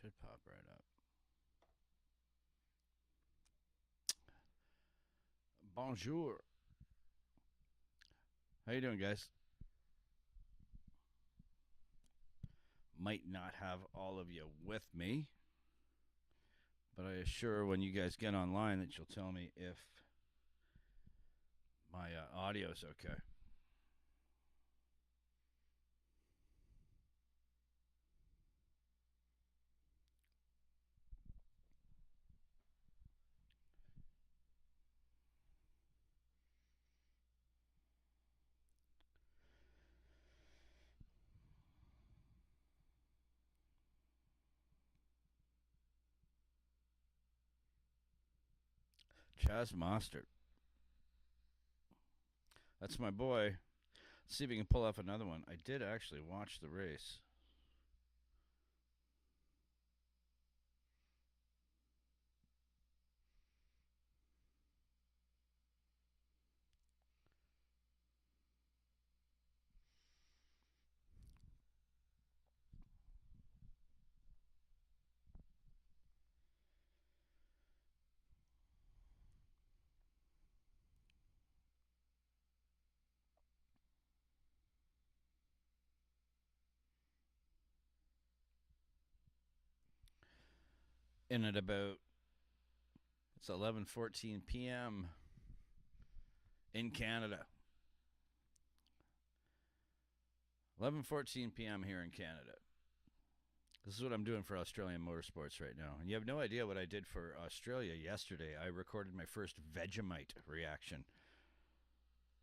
Should pop right up. Bonjour. How you doing, guys? Might not have all of you with me, but I assure when you guys get online that you'll tell me if my audio's okay. Chaz Mostert. That's my boy. Let's see if we can pull off another one. I did actually watch the race. In at about it's 11:14 p.m. in Canada. 11:14 p.m. here in Canada. This is what I'm doing for Australian motorsports right now. And you have no idea what I did for Australia yesterday. I recorded my first Vegemite reaction.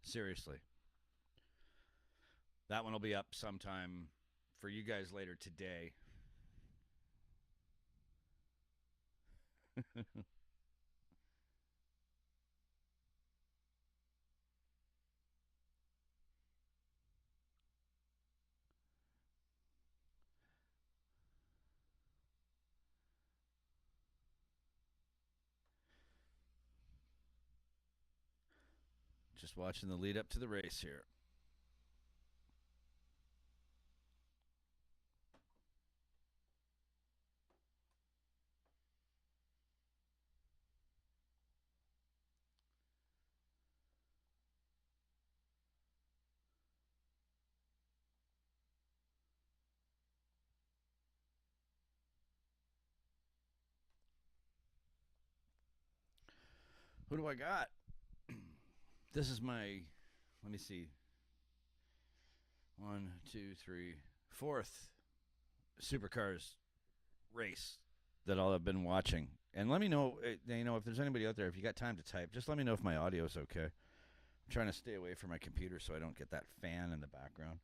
Seriously. That one will be up sometime for you guys later today. Just watching the lead up to the race here. Who do I got? This is my, let me see, 1, 2, 3, fourth Supercars race that I'll have been watching. And let me know, if there's anybody out there, if you got time to type, just let me know if my audio is okay. I'm trying to stay away from my computer so I don't get that fan in the background.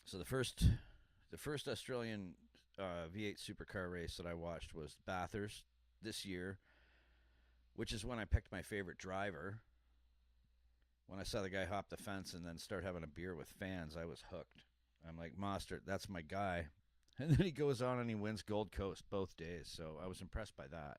So the first Australian V8 supercar race that I watched was Bathurst this year, which is when I picked my favorite driver. When I saw the guy hop the fence and then start having a beer with fans, I was hooked. I'm like, Mostert, that's my guy. And then he goes on and he wins Gold Coast both days. So I was impressed by that.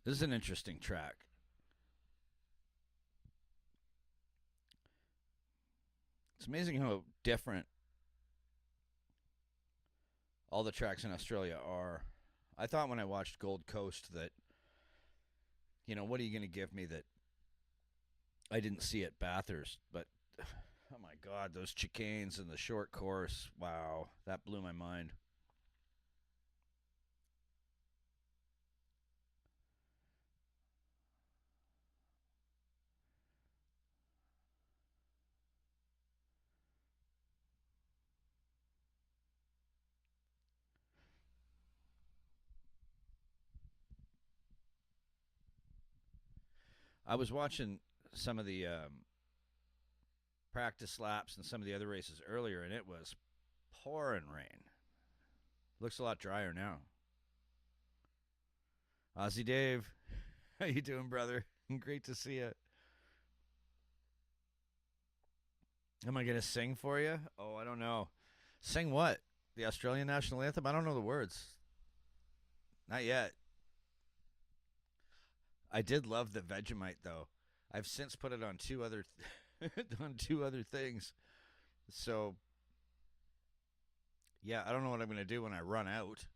This is an interesting track. It's amazing how different all the tracks in Australia are. I thought when I watched Gold Coast that, what are you going to give me that I didn't see at Bathurst? But, oh my God, those chicanes and the short course. Wow, that blew my mind. I was watching some of the practice laps and some of the other races earlier, and it was pouring rain. Looks a lot drier now. Aussie Dave, how you doing, brother? Great to see you. Am I gonna sing for you? Oh, I don't know. Sing what? The Australian national anthem? I don't know the words. Not yet. I did love the Vegemite though. I've since put it on on two other things. So yeah, I don't know what I'm gonna do when I run out.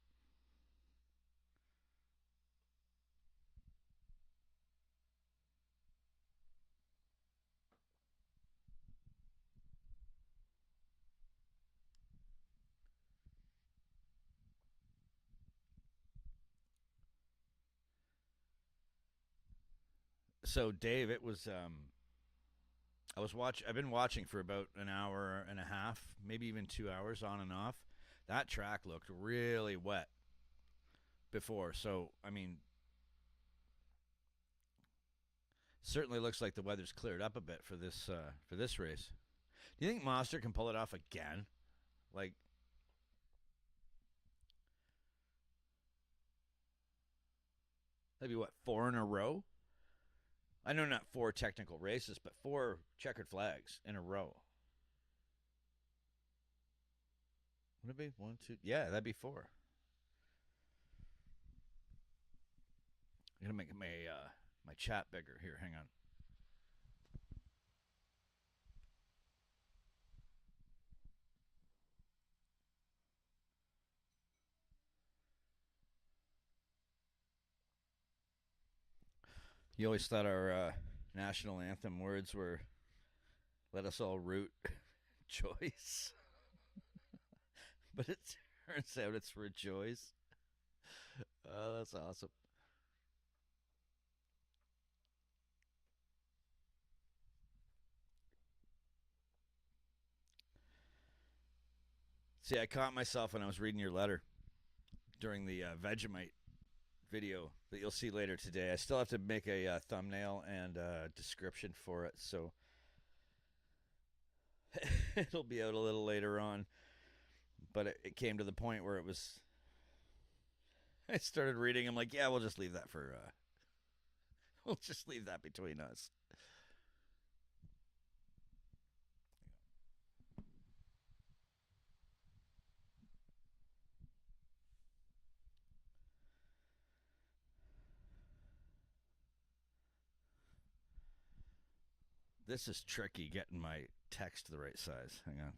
So Dave, it was I've been watching for about an hour and a half, maybe even 2 hours on and off. That track looked really wet before. So, I mean, certainly looks like the weather's cleared up a bit for this race. Do you think Monster can pull it off again? Like, maybe what, four in a row? I know not four technical races, but four checkered flags in a row. Would it be one, two? Yeah, that'd be four. I'm gonna make my chat bigger here. Hang on. You always thought our national anthem words were "Let us all root choice," but it turns out it's rejoice. Oh, that's awesome. See, I caught myself when I was reading your letter during the Vegemite video that you'll see later today. I still have to make a thumbnail and description for it, so it'll be out a little later on. But it came to the point where it was. I started reading. I'm like, yeah, we'll just leave that for. We'll just leave that between us. This is tricky getting my text the right size. Hang on.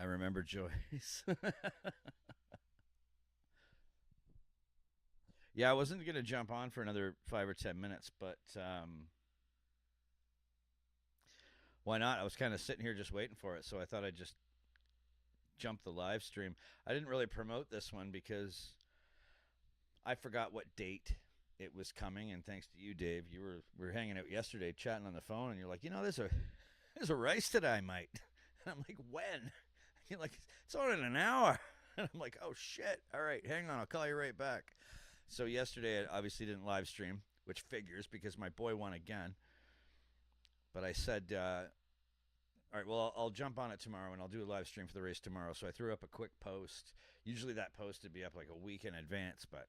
I remember Joyce. Yeah, I wasn't going to jump on for another 5 or 10 minutes, but why not? I was kind of sitting here just waiting for it, so I thought I'd just jump the live stream. I didn't really promote this one because I forgot what date it was coming, and thanks to you, Dave, we were hanging out yesterday, chatting on the phone, and you're like, there's a race today, mate. And I'm like, when? You're like, it's on in an hour. And I'm like, oh shit! All right, hang on, I'll call you right back. So yesterday, I obviously didn't live stream, which figures because my boy won again. But I said, all right, well, I'll jump on it tomorrow and I'll do a live stream for the race tomorrow. So I threw up a quick post. Usually that post would be up like a week in advance, but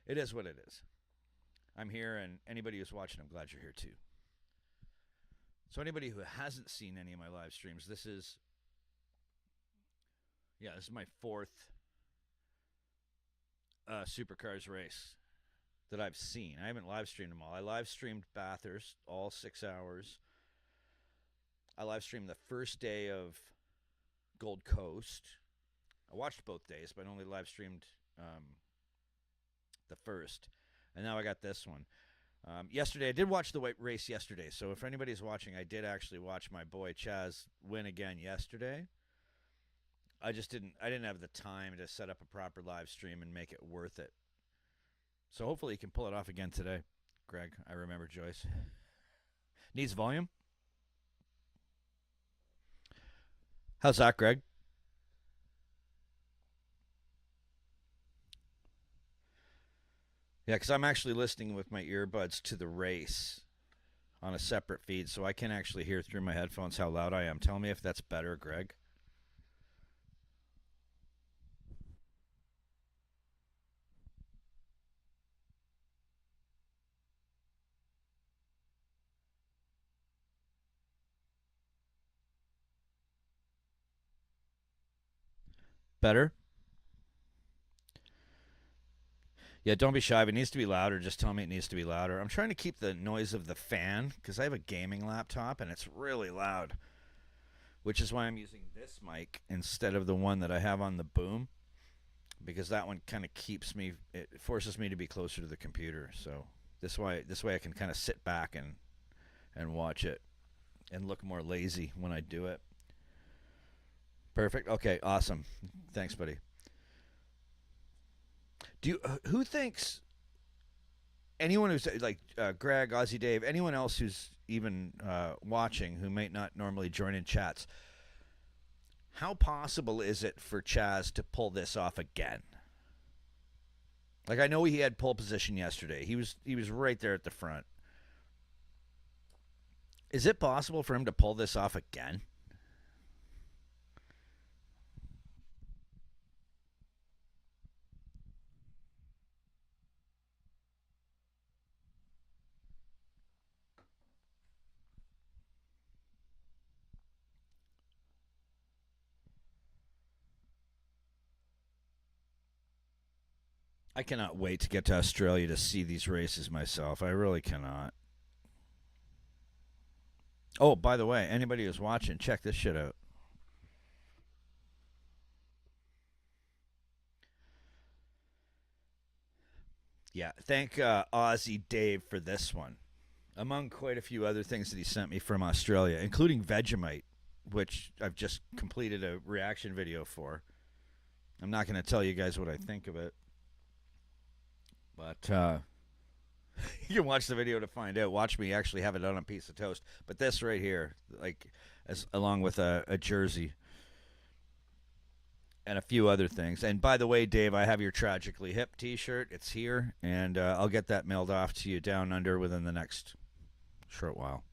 it is what it is. I'm here, and anybody who's watching, I'm glad you're here too. So anybody who hasn't seen any of my live streams, this is my fourth Supercars race that I've seen. I haven't live streamed them all. I live streamed Bathurst, all 6 hours. I live streamed the first day of Gold Coast. I watched both days, but only live streamed the first. And now I got this one. Yesterday, I did watch the race yesterday. So if anybody's watching, I did actually watch my boy Chaz win again yesterday. I didn't have the time to set up a proper live stream and make it worth it. So hopefully you can pull it off again today. Greg, I remember Joyce. Needs volume? How's that, Greg? Yeah, because I'm actually listening with my earbuds to the race on a separate feed, so I can actually hear through my headphones how loud I am. Tell me if that's better, Greg. Better? Yeah, don't be shy. If it needs to be louder, just tell me it needs to be louder. I'm trying to keep the noise of the fan because I have a gaming laptop and it's really loud, which is why I'm using this mic instead of the one that I have on the boom, because that one kind of it forces me to be closer to the computer. So this way I can kind of sit back and watch it and look more lazy when I do it. Perfect. Okay, awesome. Thanks, buddy. Who thinks anyone who's like Greg, Aussie Dave, anyone else who's even watching who might not normally join in chats, how possible is it for Chaz to pull this off again? Like, I know he had pole position yesterday. He was right there at the front. Is it possible for him to pull this off again? I cannot wait to get to Australia to see these races myself. I really cannot. Oh, by the way, anybody who's watching, check this shit out. Yeah, thank Aussie Dave for this one. Among quite a few other things that he sent me from Australia, including Vegemite, which I've just completed a reaction video for. I'm not going to tell you guys what I think of it. But you can watch the video to find out. Watch me actually have it on a piece of toast. But this right here, along with a jersey and a few other things. And by the way, Dave, I have your Tragically Hip t-shirt. It's here, and I'll get that mailed off to you down under within the next short while.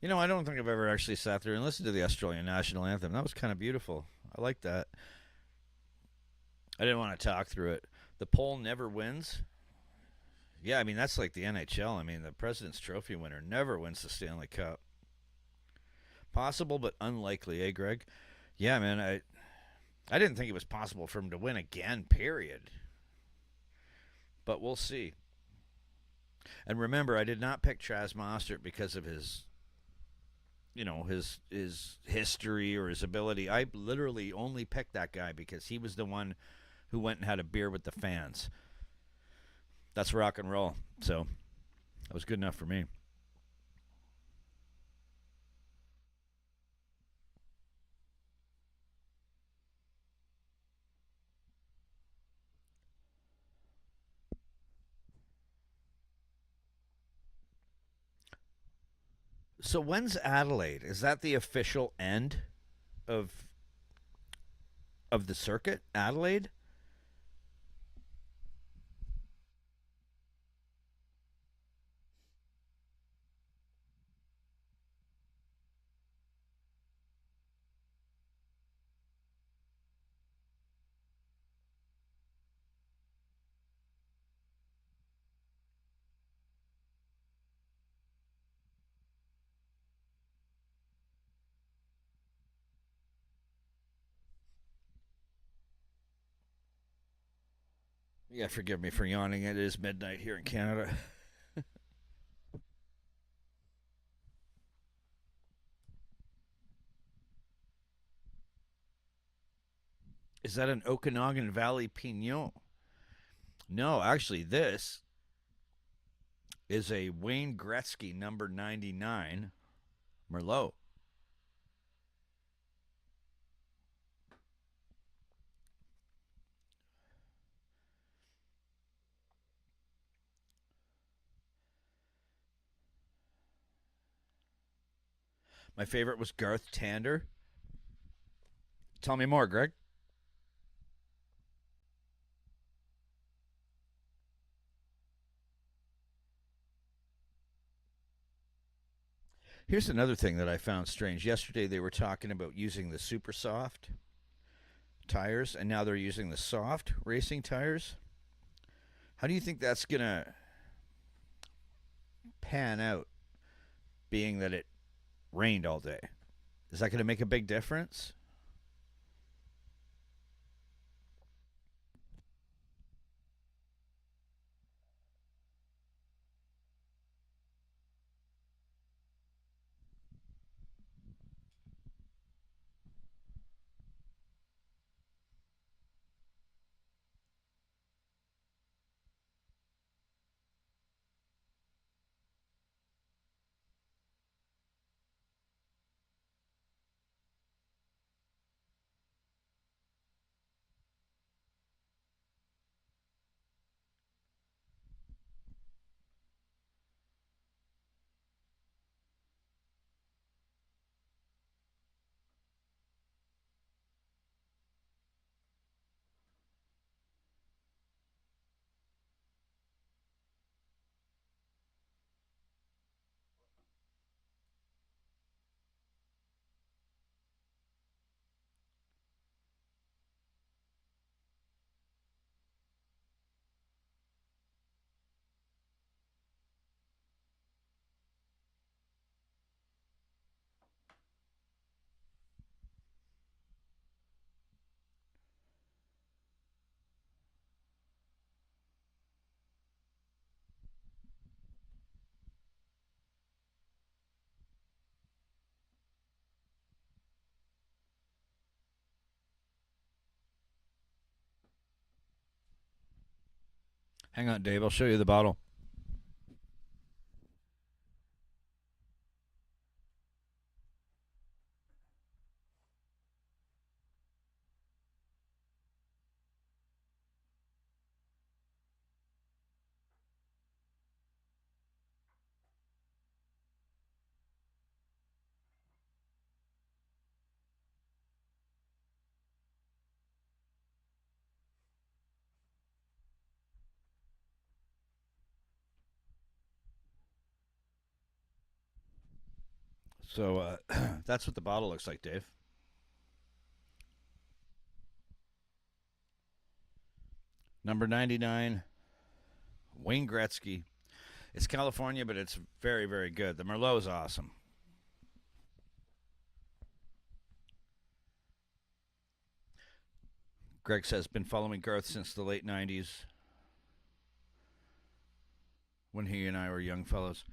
You know, I don't think I've ever actually sat there and listened to the Australian national anthem. That was kind of beautiful. I like that. I didn't want to talk through it. The pole never wins. Yeah, I mean, that's like the NHL. I mean, the President's Trophy winner never wins the Stanley Cup. Possible, but unlikely, eh, Greg? Yeah, man, I didn't think it was possible for him to win again, period. But we'll see. And remember, I did not pick Chaz Mostert because of his his history or his ability. I literally only picked that guy because he was the one who went and had a beer with the fans. That's rock and roll. So that was good enough for me. So when's Adelaide? Is that the official end of the circuit? Adelaide? Yeah, forgive me for yawning. It is midnight here in Canada. Is that an Okanagan Valley Pignon? No, actually, this is a Wayne Gretzky number 99 Merlot. My favorite was Garth Tander. Tell me more, Greg. Here's another thing that I found strange. Yesterday they were talking about using the super soft tires, and now they're using the soft racing tires. How do you think that's going to pan out, being that it rained all day? Is that going to make a big difference? Hang on, Dave. I'll show you the bottle. So that's what the bottle looks like, Dave. Number 99, Wayne Gretzky. It's California, but it's very, very good. The Merlot is awesome. Greg says, been following Garth since the late 90s when he and I were young fellows.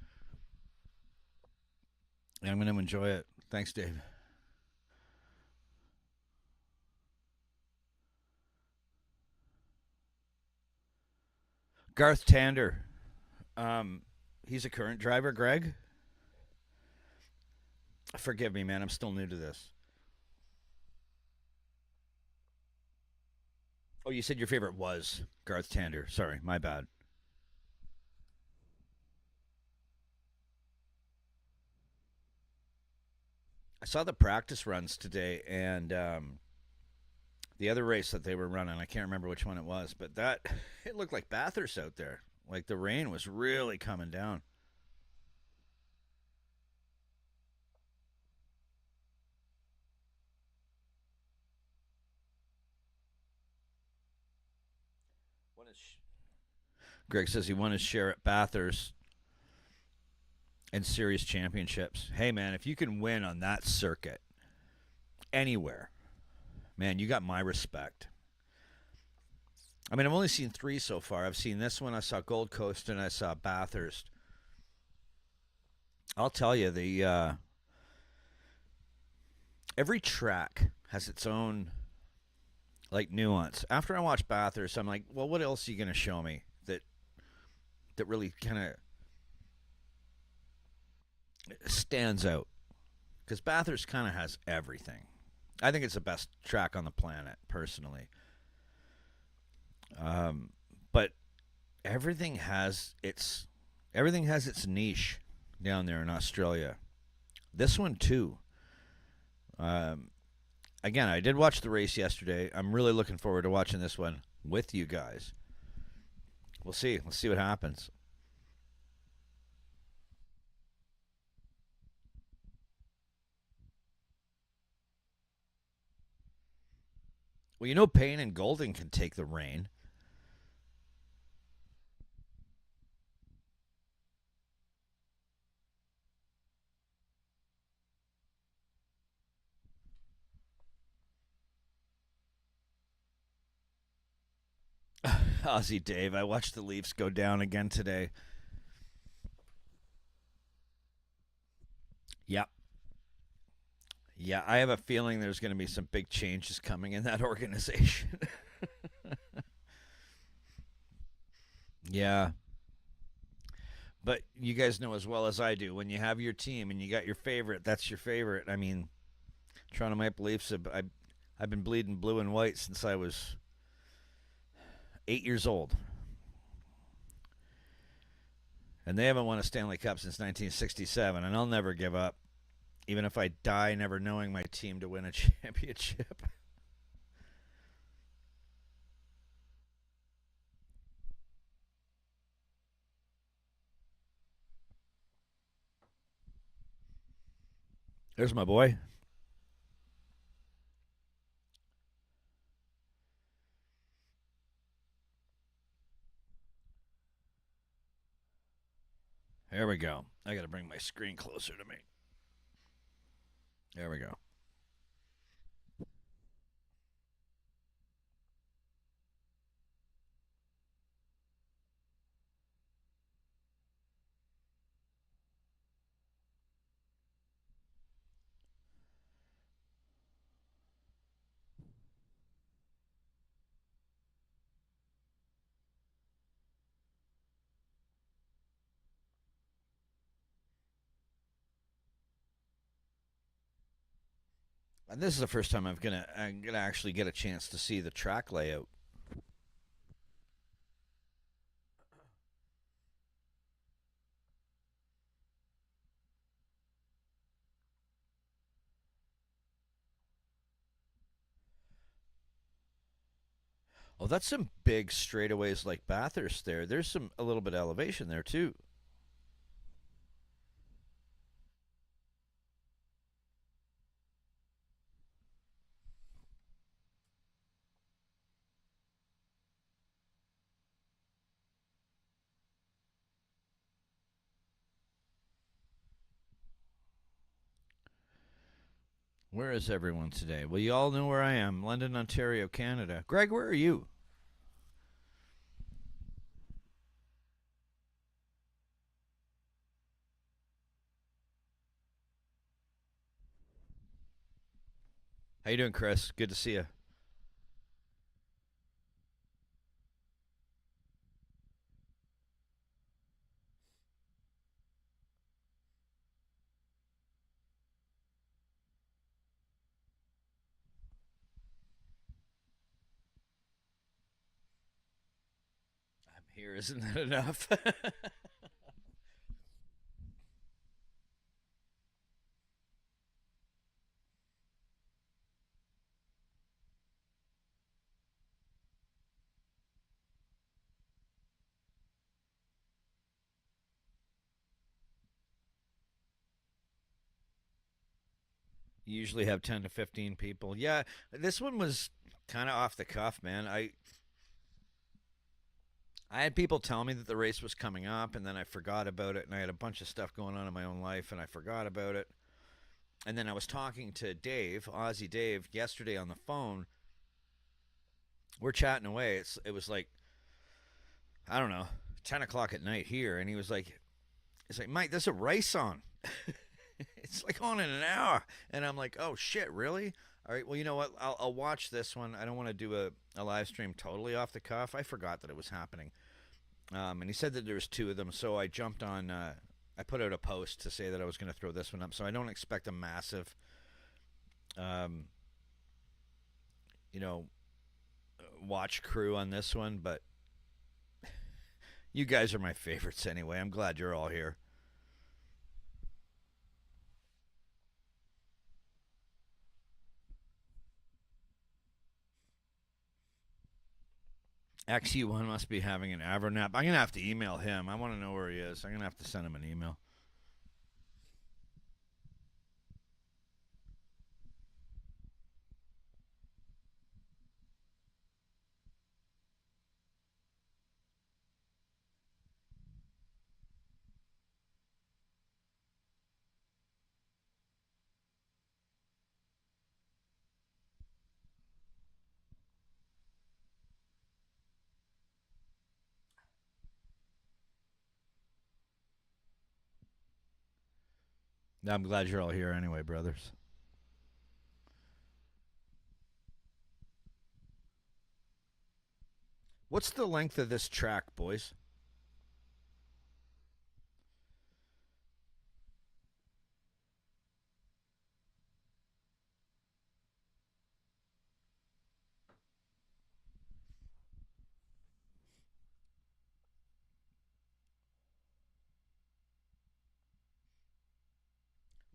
Yeah, I'm going to enjoy it. Thanks, Dave. Garth Tander. Um, he's a current driver, Greg. Forgive me, man. I'm still new to this. Oh, you said your favorite was Garth Tander. Sorry, my bad. I saw the practice runs today, and the other race that they were running, I can't remember which one it was, but that it looked like Bathurst out there. Like the rain was really coming down. Greg says he won his share at Bathurst and series championships. Hey, man, if you can win on that circuit anywhere, man, you got my respect. I mean, I've only seen 3 so far. I've seen this one, I saw Gold Coast, and I saw Bathurst. I'll tell you, the every track has its own like nuance. After I watch Bathurst, I'm like, well, what else are you going to show me that really kind of stands out? Because Bathurst kind of has everything. I think it's the best track on the planet, personally. But everything has its niche down there in Australia. This one too. Again, I did watch the race yesterday. I'm really looking forward to watching this one with you guys. We'll see. Let's see what happens. Well, you know, Payne and Golden can take the rain. Aussie Dave, I watched the Leafs go down again today. Yep. Yeah, I have a feeling there's going to be some big changes coming in that organization. Yeah. But you guys know as well as I do, when you have your team and you got your favorite, that's your favorite. I mean, Toronto Maple Leafs, I've been bleeding blue and white since I was 8 years old. And they haven't won a Stanley Cup since 1967, and I'll never give up, even if I die never knowing my team to win a championship. There's my boy. There we go. I got to bring my screen closer to me. There we go. And this is the first time I'm gonna actually get a chance to see the track layout. Oh, that's some big straightaways like Bathurst there. There's some a little bit of elevation there too. Where is everyone today? Well, you all know where I am. London, Ontario, Canada. Greg, where are you? How you doing, Chris? Good to see you. I'm here. Isn't that enough? You usually have 10 to 15 people. Yeah, this one was kind of off the cuff, man. I had people tell me that the race was coming up, and then I forgot about it, and I had a bunch of stuff going on in my own life, and I forgot about it. And then I was talking to Dave, Aussie Dave, yesterday on the phone. We're chatting away. It was like, I don't know, 10 o'clock at night here, and he was like, "It's like, Mike, there's a race on. It's like on in an hour." And I'm like, "Oh shit, really? All right, well, you know what? I'll watch this one. I don't want to do a live stream totally off the cuff. I forgot that it was happening." And he said that there was two of them, so I jumped on. I put out a post to say that I was going to throw this one up. So I don't expect a massive, um, you know, watch crew on this one, but you guys are my favorites anyway. I'm glad you're all here. XU1 must be having an Avro nap. I'm going to have to email him. I want to know where he is. I'm going to have to send him an email. I'm glad you're all here anyway, brothers. What's the length of this track, boys?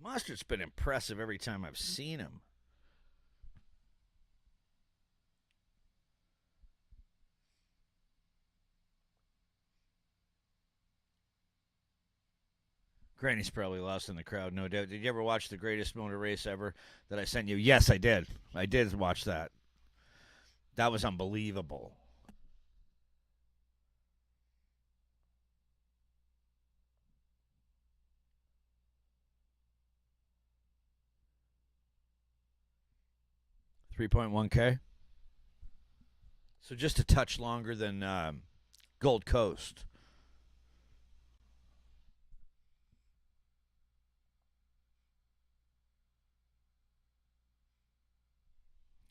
Mustard's been impressive every time I've seen him. Granny's probably lost in the crowd, no doubt. Did you ever watch the greatest motor race ever that I sent you? Yes, I did. I did watch that. That was unbelievable. 3.1K. So just a touch longer than Gold Coast.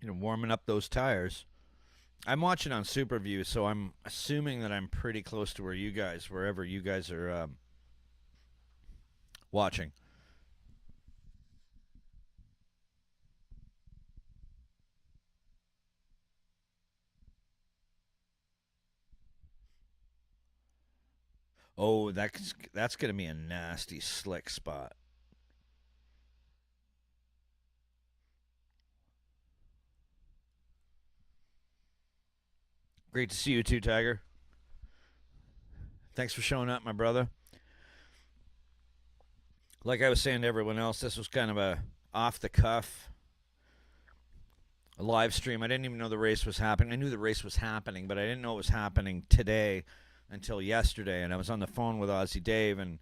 Warming up those tires. I'm watching on Superview, so I'm assuming that I'm pretty close to wherever you guys are watching. Oh, that's going to be a nasty slick spot. Great to see you too, Tiger. Thanks for showing up, my brother. Like I was saying to everyone else, this was kind of a off the cuff live stream. I didn't even know the race was happening. I knew the race was happening, but I didn't know it was happening today until yesterday. And I was on the phone with Aussie Dave, and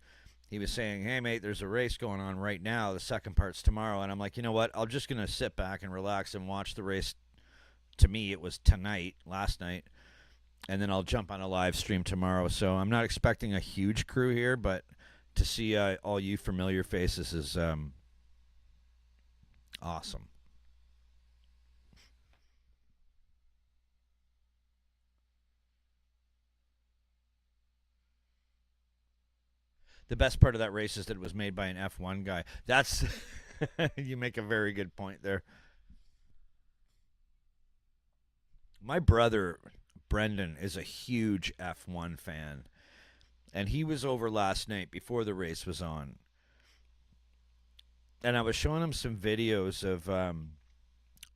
he was saying, "Hey, mate, there's a race going on right now. The second part's tomorrow." And I'm like, you know what? I'm just going to sit back and relax and watch the race. To me, it was last night. And then I'll jump on a live stream tomorrow. So I'm not expecting a huge crew here, but to see all you familiar faces is awesome. The best part of that race is that it was made by an F1 guy. That's you make a very good point there. My brother Brendan is a huge F1 fan, and he was over last night before the race was on, and I was showing him some videos of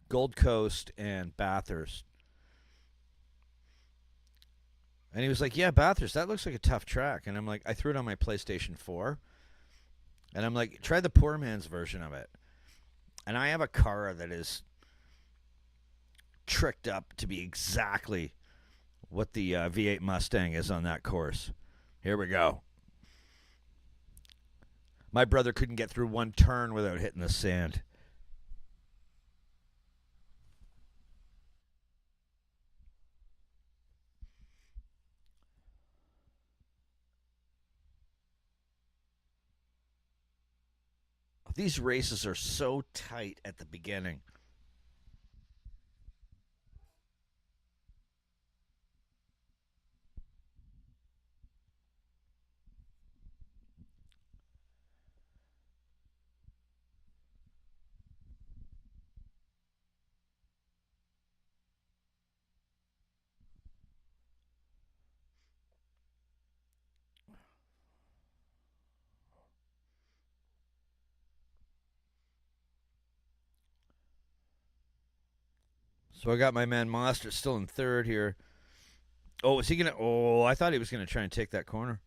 Gold Coast and Bathurst, and he was like, "Yeah, Bathurst, that looks like a tough track." And I'm like, I threw it on my PlayStation 4, and I'm like, try the poor man's version of it. And I have a car that is tricked up to be exactly what the V8 Mustang is on that course. Here we go. My brother couldn't get through one turn without hitting the sand. These races are so tight at the beginning. So I got my man Monster still in third here. Oh, is he gonna? Oh, I thought he was gonna try and take that corner.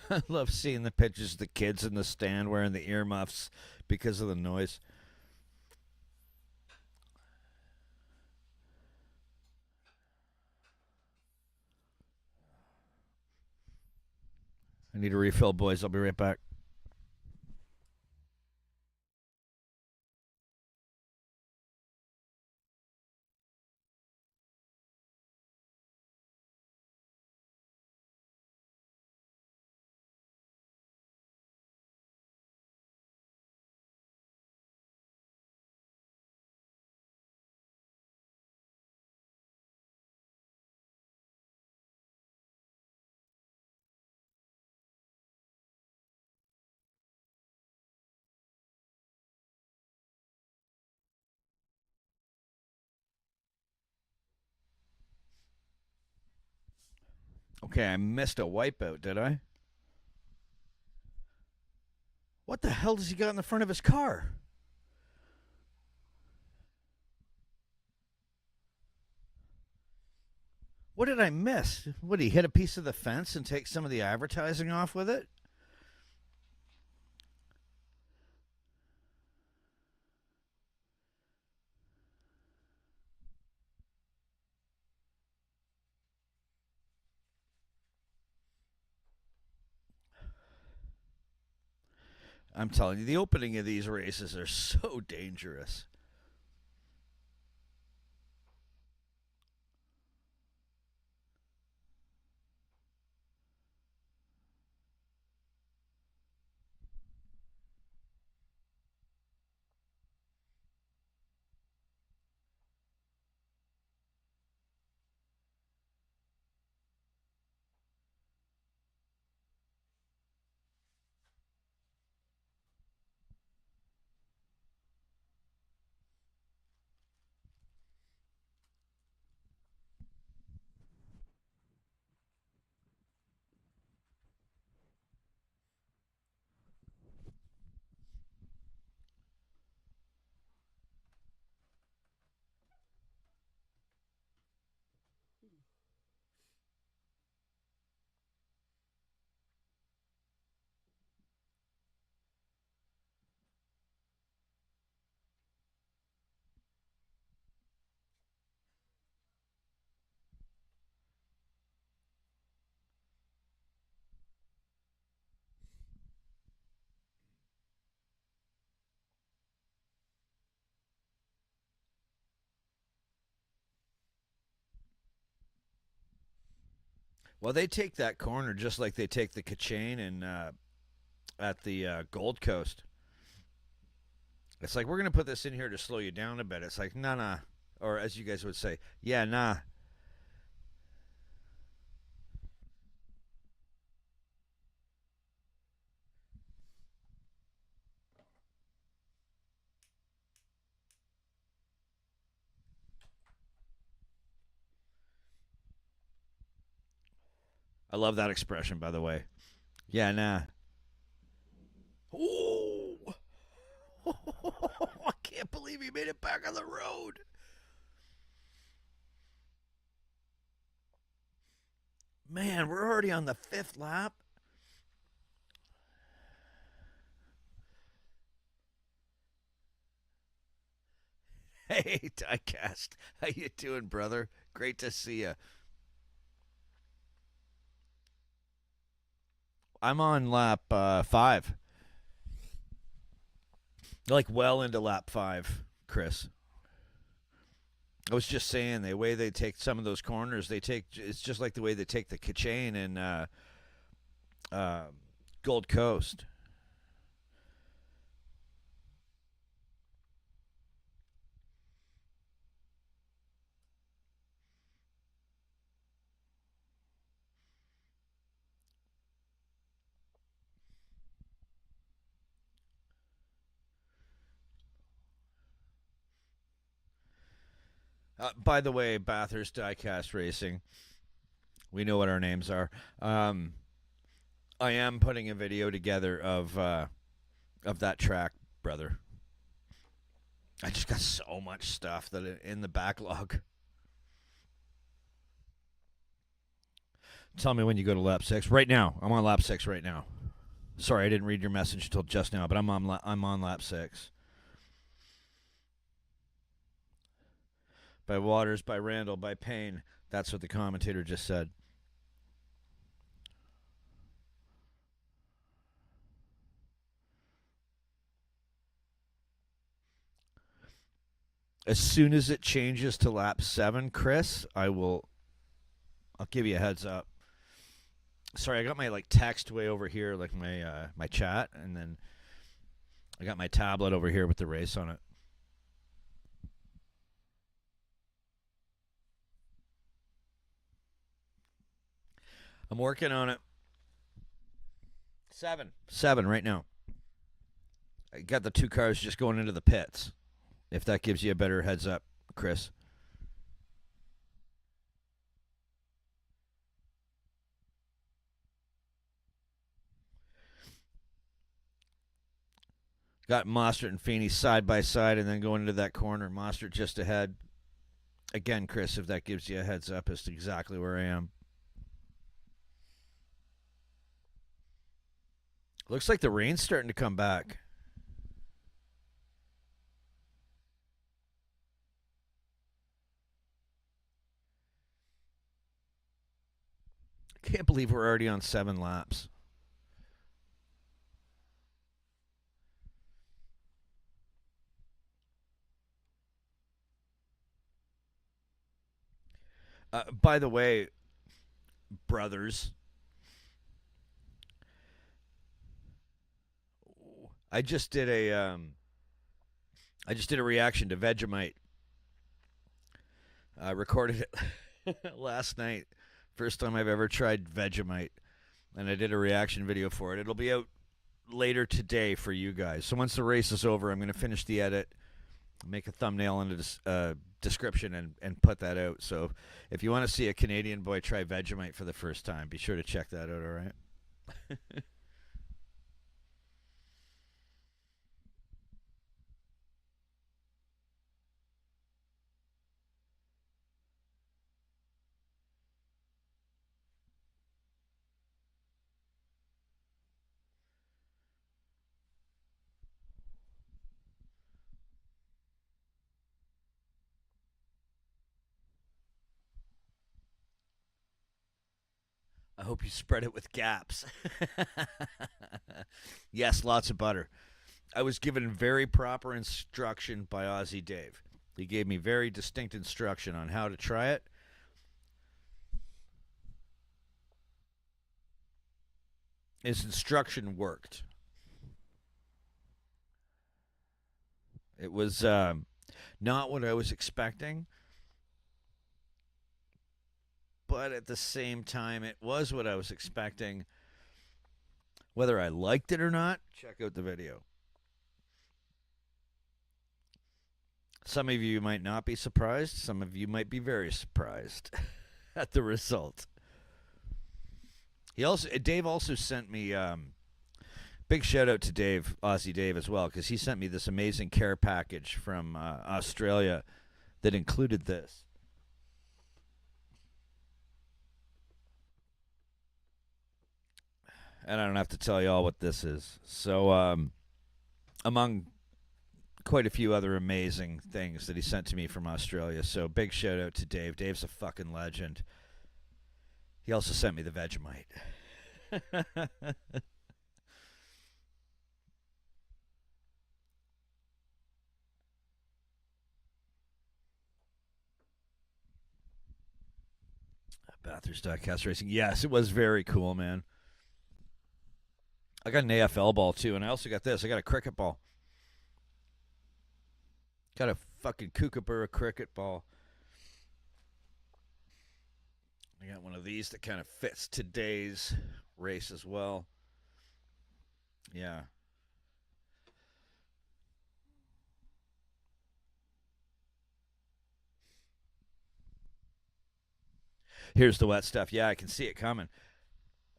I love seeing the pictures of the kids in the stand wearing the earmuffs because of the noise. I need a refill, boys. I'll be right back. Okay, I missed a wipeout, did I? What the hell does he got in the front of his car? What did I miss? Would he hit a piece of the fence and take some of the advertising off with it? I'm telling you, the opening of these races are so dangerous. Well, they take that corner just like they take the Kachane and at the Gold Coast. It's like, we're going to put this in here to slow you down a bit. It's like, nah. Or as you guys would say, yeah, nah. I love that expression, by the way. Yeah, nah. Oh, I can't believe he made it back on the road. Man, we're already on the 5th lap. Hey, Diecast. How you doing, brother? Great to see you. I'm on lap 5. Like, well into lap 5, Chris. I was just saying, the way they take some of those corners, it's just like the way they take the Kachane and uh, Gold Coast. By the way, Bathurst Diecast Racing, we know what our names are. I am putting a video together of that track, brother. I just got so much stuff that in the backlog. Tell me when you go to lap 6. Right now, I'm on lap 6 right now. Sorry, I didn't read your message until just now, but I'm on lap 6. By Waters, by Randall, by Payne. That's what the commentator just said. As soon as it changes to lap 7, Chris, I'll give you a heads up. Sorry, I got my text way over here, like my chat, and then I got my tablet over here with the race on it. I'm working on it. 7 right now. I got the 2 cars just going into the pits. If that gives you a better heads up, Chris. Got Mostert and Feeney side by side and then going into that corner. Mostert just ahead. Again, Chris, if that gives you a heads up as to exactly where I am. Looks like the rain's starting to come back. Can't believe we're already on 7 laps. By the way, brothers, I just did a reaction to Vegemite. I recorded it last night. First time I've ever tried Vegemite, and I did a reaction video for it. It'll be out later today for you guys. So once the race is over, I'm going to finish the edit, make a thumbnail and a description, and put that out. So if you want to see a Canadian boy try Vegemite for the first time, be sure to check that out, all right? I hope you spread it with gaps. Yes, lots of butter. I was given very proper instruction by Aussie Dave. He gave me very distinct instruction on how to try it. his instruction worked. It was not what I was expecting, but at the same time, it was what I was expecting. Whether I liked it or not, check out the video. Some of you might not be surprised. Some of you might be very surprised at the result. Dave also sent me big shout out to Dave, Aussie Dave as well, because he sent me this amazing care package from Australia that included this. And I don't have to tell you all what this is. So, among quite a few other amazing things that he sent to me from Australia. So, big shout out to Dave. Dave's a fucking legend. He also sent me the Vegemite. Bathurst Cast Racing. Yes, it was very cool, man. I got an AFL ball too, and I also got this. I got a cricket ball. Got a fucking kookaburra cricket ball. I got one of these that kind of fits today's race as well. Yeah. Here's the wet stuff. Yeah, I can see it coming.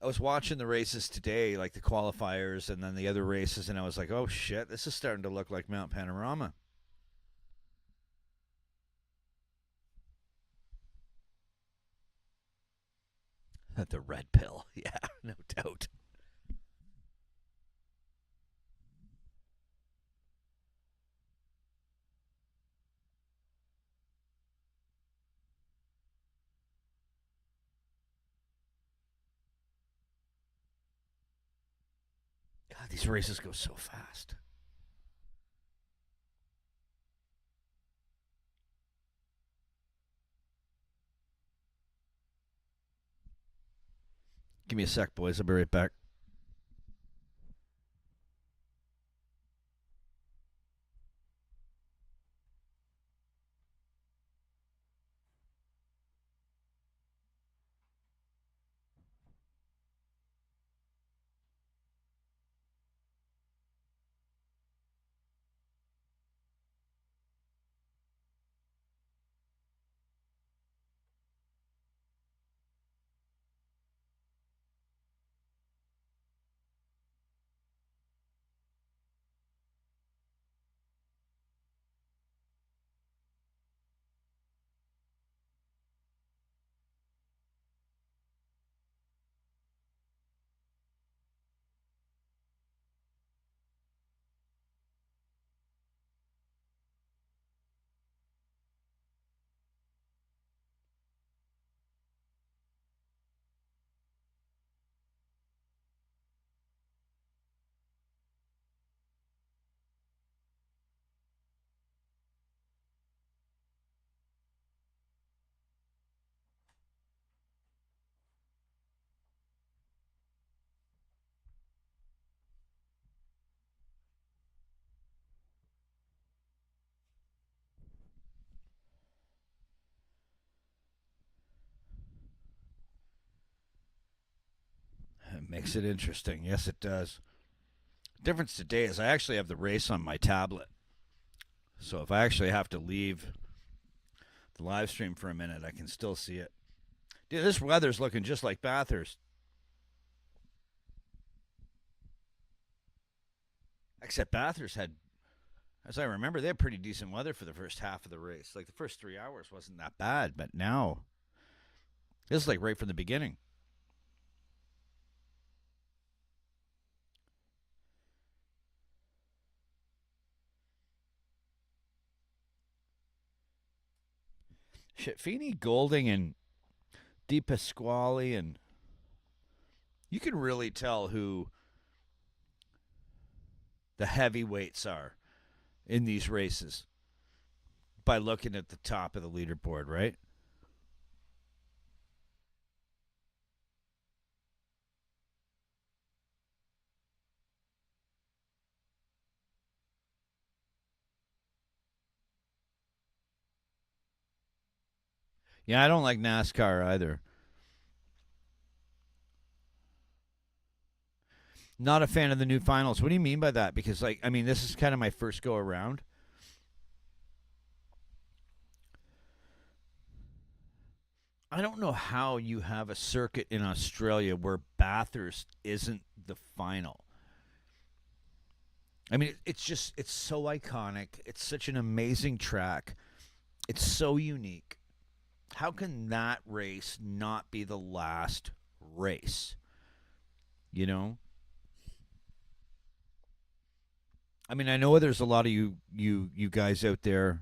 I was watching the races today, like the qualifiers and then the other races, and I was like, oh shit, this is starting to look like Mount Panorama. The red pill. Yeah, no doubt. God, these races go so fast. Give me a sec, boys. I'll be right back. It makes it interesting. Yes, it does. Difference today is I actually have the race on my tablet. So if I actually have to leave the live stream for a minute, I can still see it. Dude, this weather's looking just like Bathurst. Except Bathurst had, as I remember, they had pretty decent weather for the first half of the race. Like the first 3 hours wasn't that bad, but now this is like right from the beginning. Shit, Feeney, Golding, and Di Pasquale, and you can really tell who the heavyweights are in these races by looking at the top of the leaderboard, right? Yeah, I don't like NASCAR either. Not a fan of the new finals. What do you mean by that? Because, like, I mean, this is kind of my first go around. I don't know how you have a circuit in Australia where Bathurst isn't the final. I mean, it's just, it's so iconic. It's such an amazing track. It's so unique. How can that race not be the last race? You know? I mean, I know there's a lot of you guys out there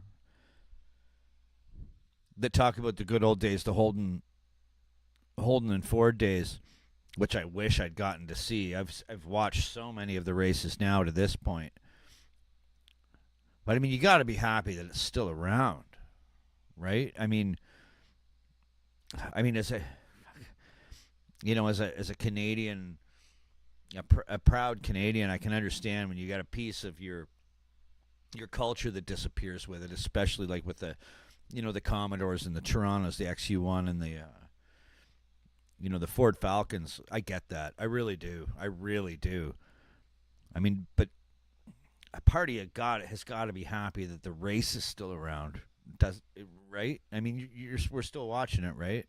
that talk about the good old days, the Holden and Ford days, which I wish I'd gotten to see. I've watched so many of the races now to this point. But I mean, you got to be happy that it's still around, right? I mean, as a Canadian, a proud Canadian, I can understand when you got a piece of your culture that disappears with it, especially like with the Commodores and the Torontos, the XU1 and the Ford Falcons. I get that. I really do. I really do. I mean, but a party has got to be happy that the race is still around. Does it, right? I mean, we're still watching it, right?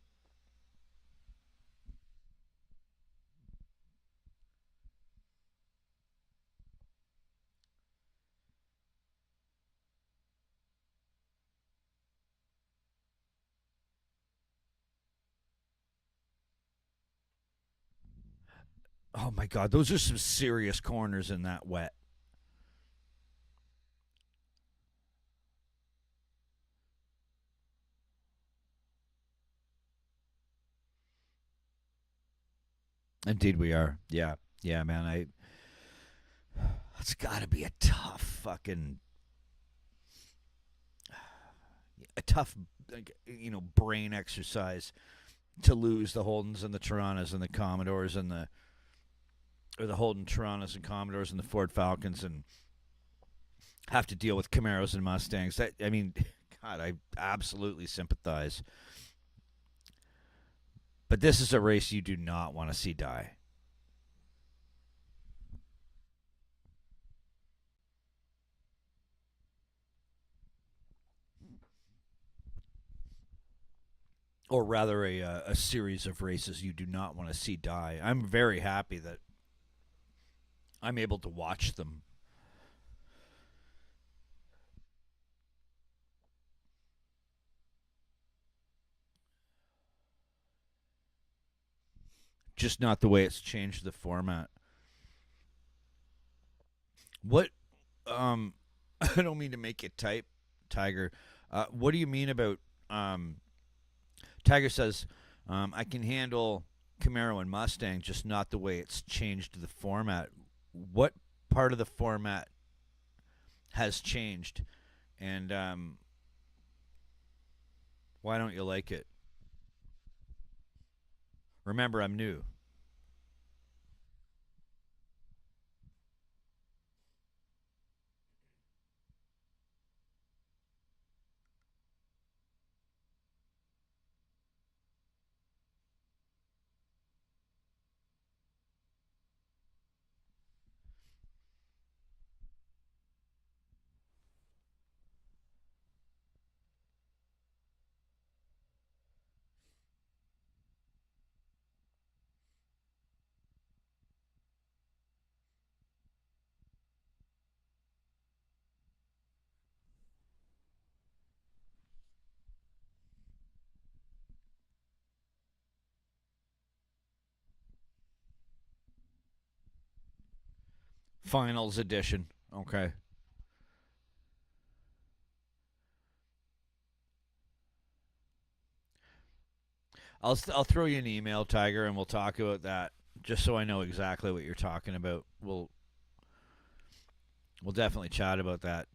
Oh my God, those are some serious corners in that wet. Indeed, we are. Yeah, yeah, man. It's got to be a tough, like, brain exercise to lose the Holdens and the Torontos and the Commodores and the Holden Torontos and Commodores and the Ford Falcons and have to deal with Camaros and Mustangs. That I mean, God, I absolutely sympathize. But this is a race you do not want to see die. Or rather, a series of races you do not want to see die. I'm very happy that I'm able to watch them, just not the way it's changed the format. What? I don't mean to make it type, Tiger. What do you mean about Tiger says, I can handle Camaro and Mustang, just not the way it's changed the format. What part of the format has changed, and why don't you like it? Remember, I'm new. Finals edition. Okay. I'll throw you an email, Tiger, and we'll talk about that. Just so I know exactly what you're talking about. We'll definitely chat about that.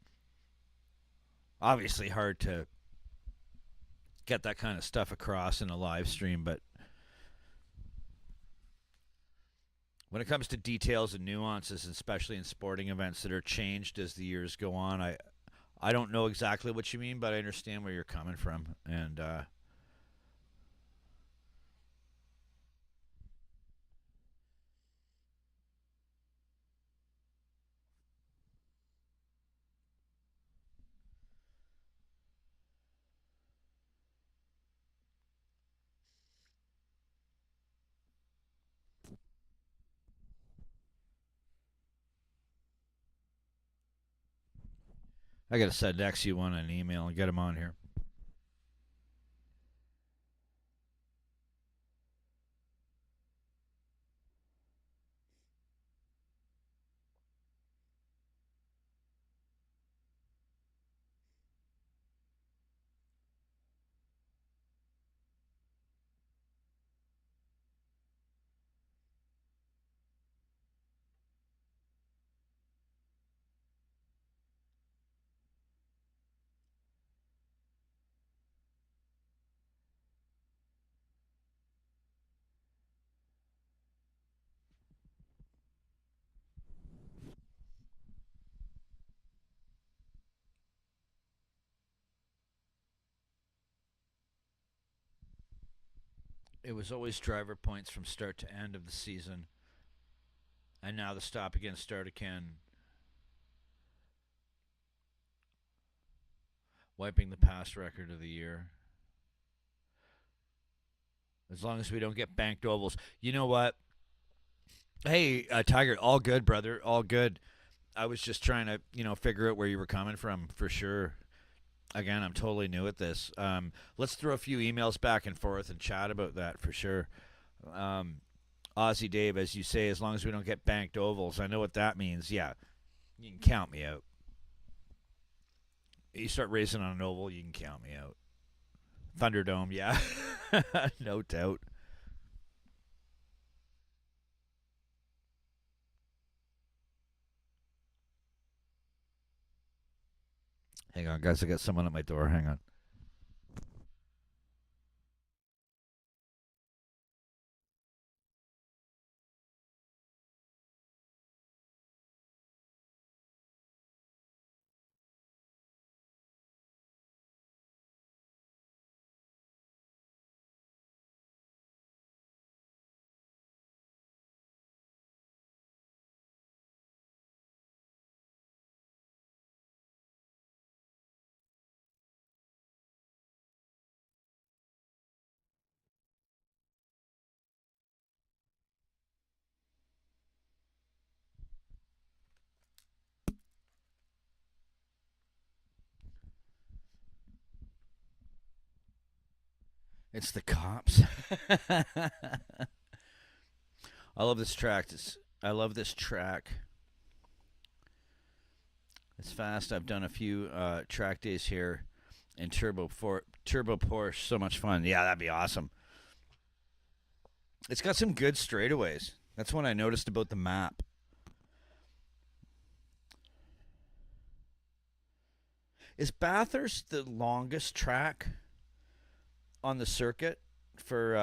Obviously, hard to get that kind of stuff across in a live stream, but when it comes to details and nuances, especially in sporting events that are changed as the years go on, I don't know exactly what you mean, but I understand where you're coming from, and I got to send XU one an email and get him on here. It was always driver points from start to end of the season, and now the stop again, start again, wiping the past record of the year. As long as we don't get banked ovals. You know what? Hey, Tiger, all good, brother. All good. I was just trying to, figure out where you were coming from for sure. Again, I'm totally new at this. Let's throw a few emails back and forth and chat about that for sure. Aussie Dave, as you say, as long as we don't get banked ovals, I know what that means. Yeah, you can count me out. You start racing on an oval, you can count me out. Thunderdome, yeah, no doubt. Hang on, guys, I got someone at my door. Hang on. It's the cops. I love this track. I love this track. It's fast. I've done a few track days here in Turbo Porsche. So much fun. Yeah, that'd be awesome. It's got some good straightaways. That's what I noticed about the map. Is Bathurst the longest track on the circuit for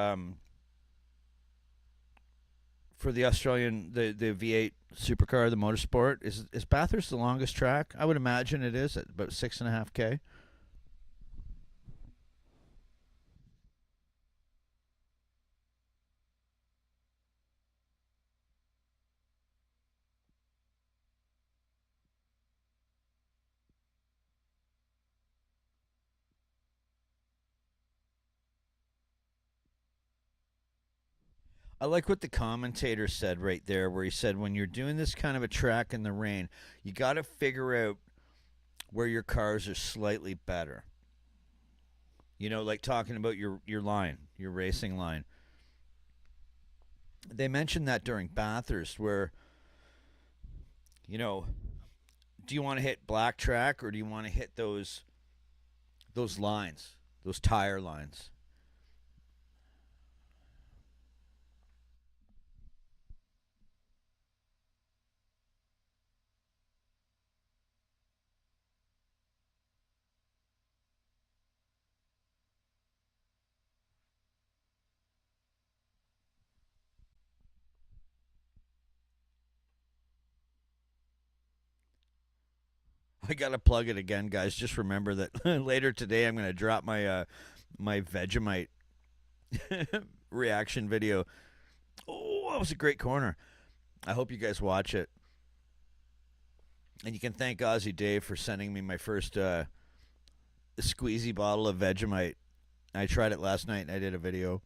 the Australian the V8 supercar, the motorsport? Is Bathurst the longest track? I would imagine it is at about 6.5K. I like what the commentator said right there, where he said when you're doing this kind of a track in the rain, you got to figure out where your cars are slightly better. Like talking about your line, your racing line. They mentioned that during Bathurst, where you know, do you want to hit black track or do you want to hit those lines, those tire lines? I gotta plug it again, guys. Just remember that later today I'm gonna drop my Vegemite reaction video. Oh, that was a great corner. I hope you guys watch it. And you can thank Aussie Dave for sending me my first squeezy bottle of Vegemite. I tried it last night and I did a video.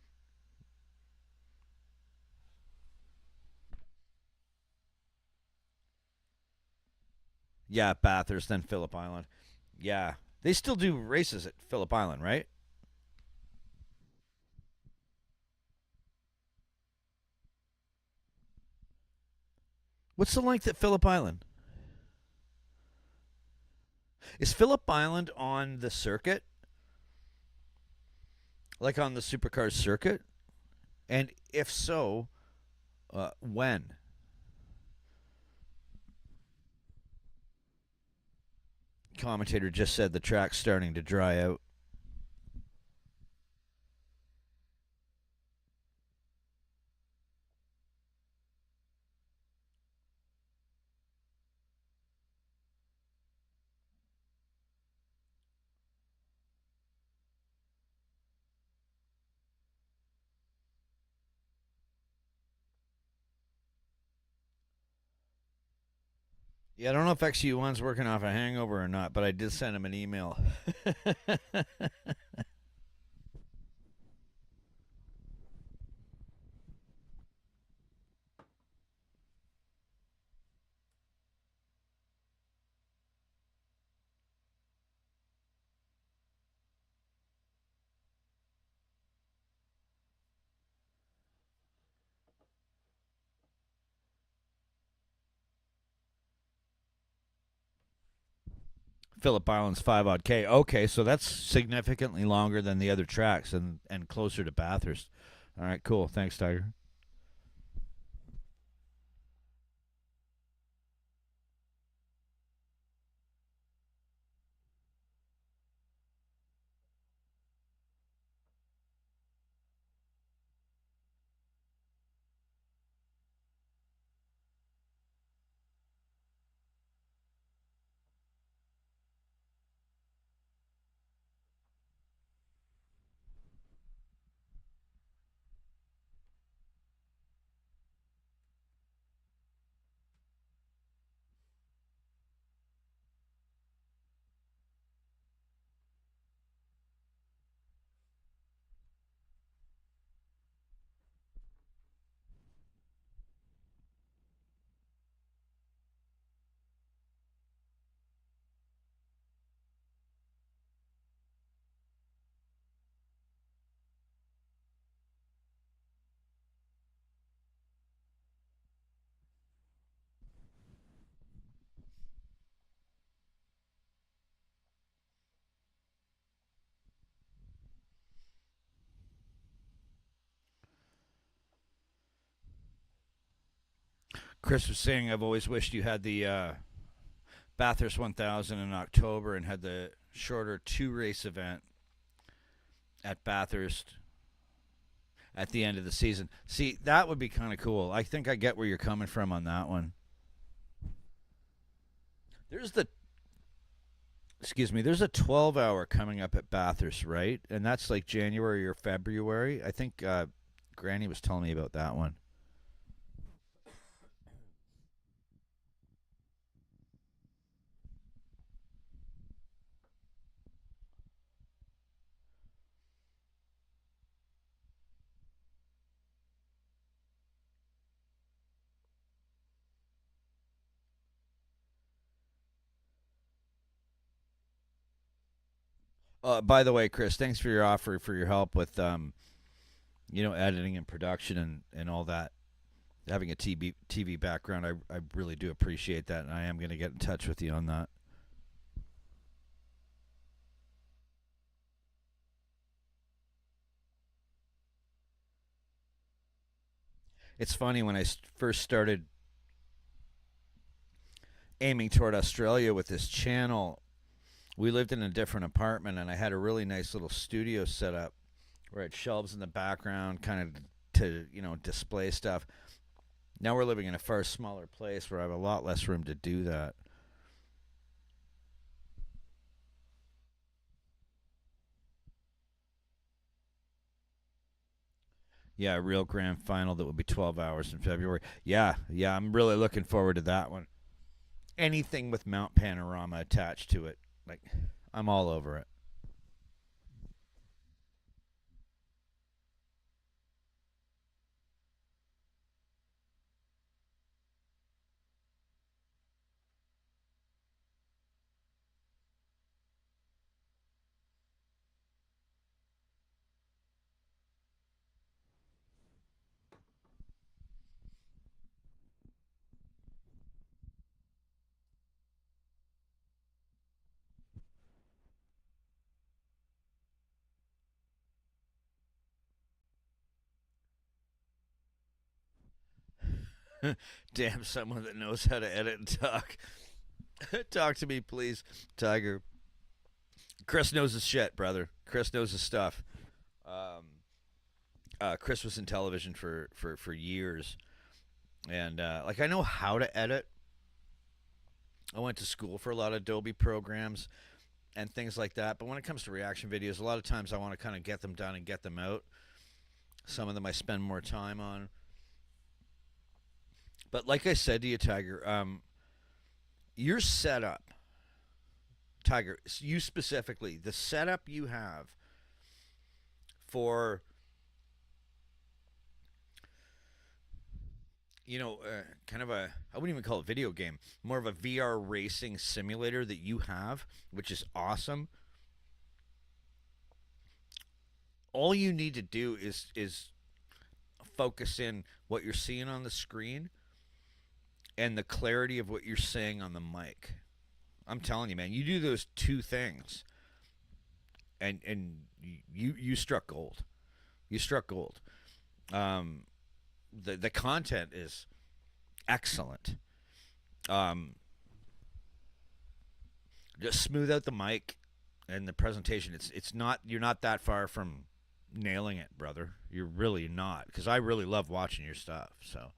Yeah, Bathurst, then Phillip Island. Yeah. They still do races at Phillip Island, right? What's the length at Phillip Island? Is Phillip Island on the circuit? Like on the Supercars circuit? And if so, when? Commentator just said the track's starting to dry out. Yeah, I don't know if XU1's working off a hangover or not, but I did send him an email. Phillip Island's 5 odd K. Okay, so that's significantly longer than the other tracks and closer to Bathurst. All right, cool. Thanks, Tiger. Chris was saying, I've always wished you had the Bathurst 1000 in October and had the shorter two race event at Bathurst at the end of the season. See, that would be kind of cool. I think I get where you're coming from on that one. There's the excuse me, there's a 12-hour coming up at Bathurst, right? And that's like January or February. I think Granny was telling me about that one. By the way, Chris, thanks for your offer for your help with editing and production and all that. Having a TV background, I really do appreciate that, and I am going to get in touch with you on that. It's funny when I first started aiming toward Australia with this channel. We lived in a different apartment, and I had a really nice little studio set up where it had shelves in the background, kind of to display stuff. Now we're living in a far smaller place where I have a lot less room to do that. Yeah, a real grand final that will be 12 hours in February. Yeah, yeah, I'm really looking forward to that one. Anything with Mount Panorama attached to it, like I'm all over it. Damn, someone that knows how to edit and talk. Talk to me, please, Tiger. Chris knows his shit, brother. Chris knows his stuff. Um, Chris was in television for years, and like I know how to edit. I went to school for a lot of Adobe programs and things like that. But when it comes to reaction videos, a lot of times I want to kind of get them done and get them out. Some of them I spend more time on. But like I said to you, Tiger, your setup, Tiger, you specifically, the setup you have for, kind of I wouldn't even call it a video game, more of a VR racing simulator that you have, which is awesome. All you need to do is focus in what you're seeing on the screen and the clarity of what you're saying on the mic. I'm telling you, man, you do those two things, and you struck gold. You struck gold. The content is excellent. Just smooth out the mic and the presentation. It's not, you're not that far from nailing it, brother. You're really not, because I really love watching your stuff. So.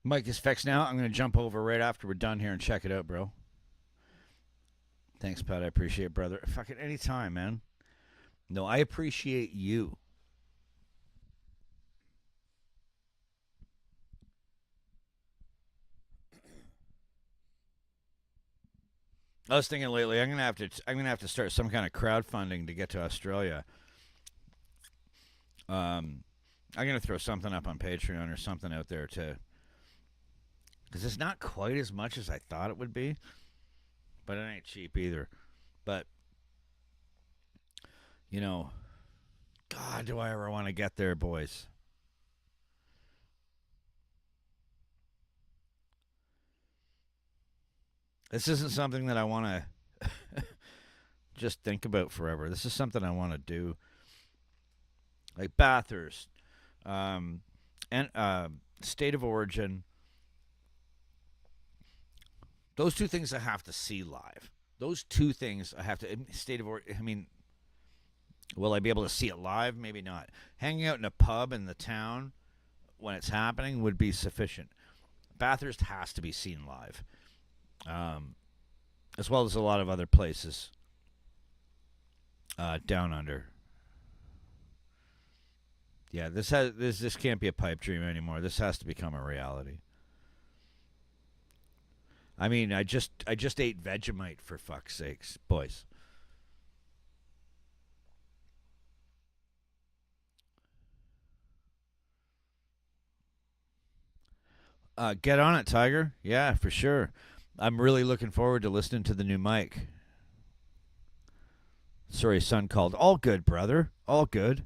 Mike is fixed now. I'm going to jump over right after we're done here and check it out, bro. Thanks, Pat. I appreciate it, brother. Fucking anytime, man. No, I appreciate you. I was thinking lately, I'm gonna have to start some kind of crowdfunding to get to Australia. I'm gonna throw something up on Patreon or something out there too, because it's not quite as much as I thought it would be, but it ain't cheap either. But you know, God, do I ever want to get there, boys? This isn't something that I want to just think about forever. This is something I want to do, like Bathurst, um, and state of origin. Those two things I have to see live. Those two things I have to state of origin. I mean, will I be able to see it live? Maybe not. Hanging out in a pub in the town when it's happening would be sufficient. Bathurst has to be seen live, um, as well as a lot of other places down under. Yeah, this can't be a pipe dream anymore. This has to become a reality. I mean, I just ate Vegemite, for fuck's sakes, boys. Get on it, Tiger. Yeah, for sure. I'm really looking forward to listening to the new mic. Sorry, son called. All good, brother. All good.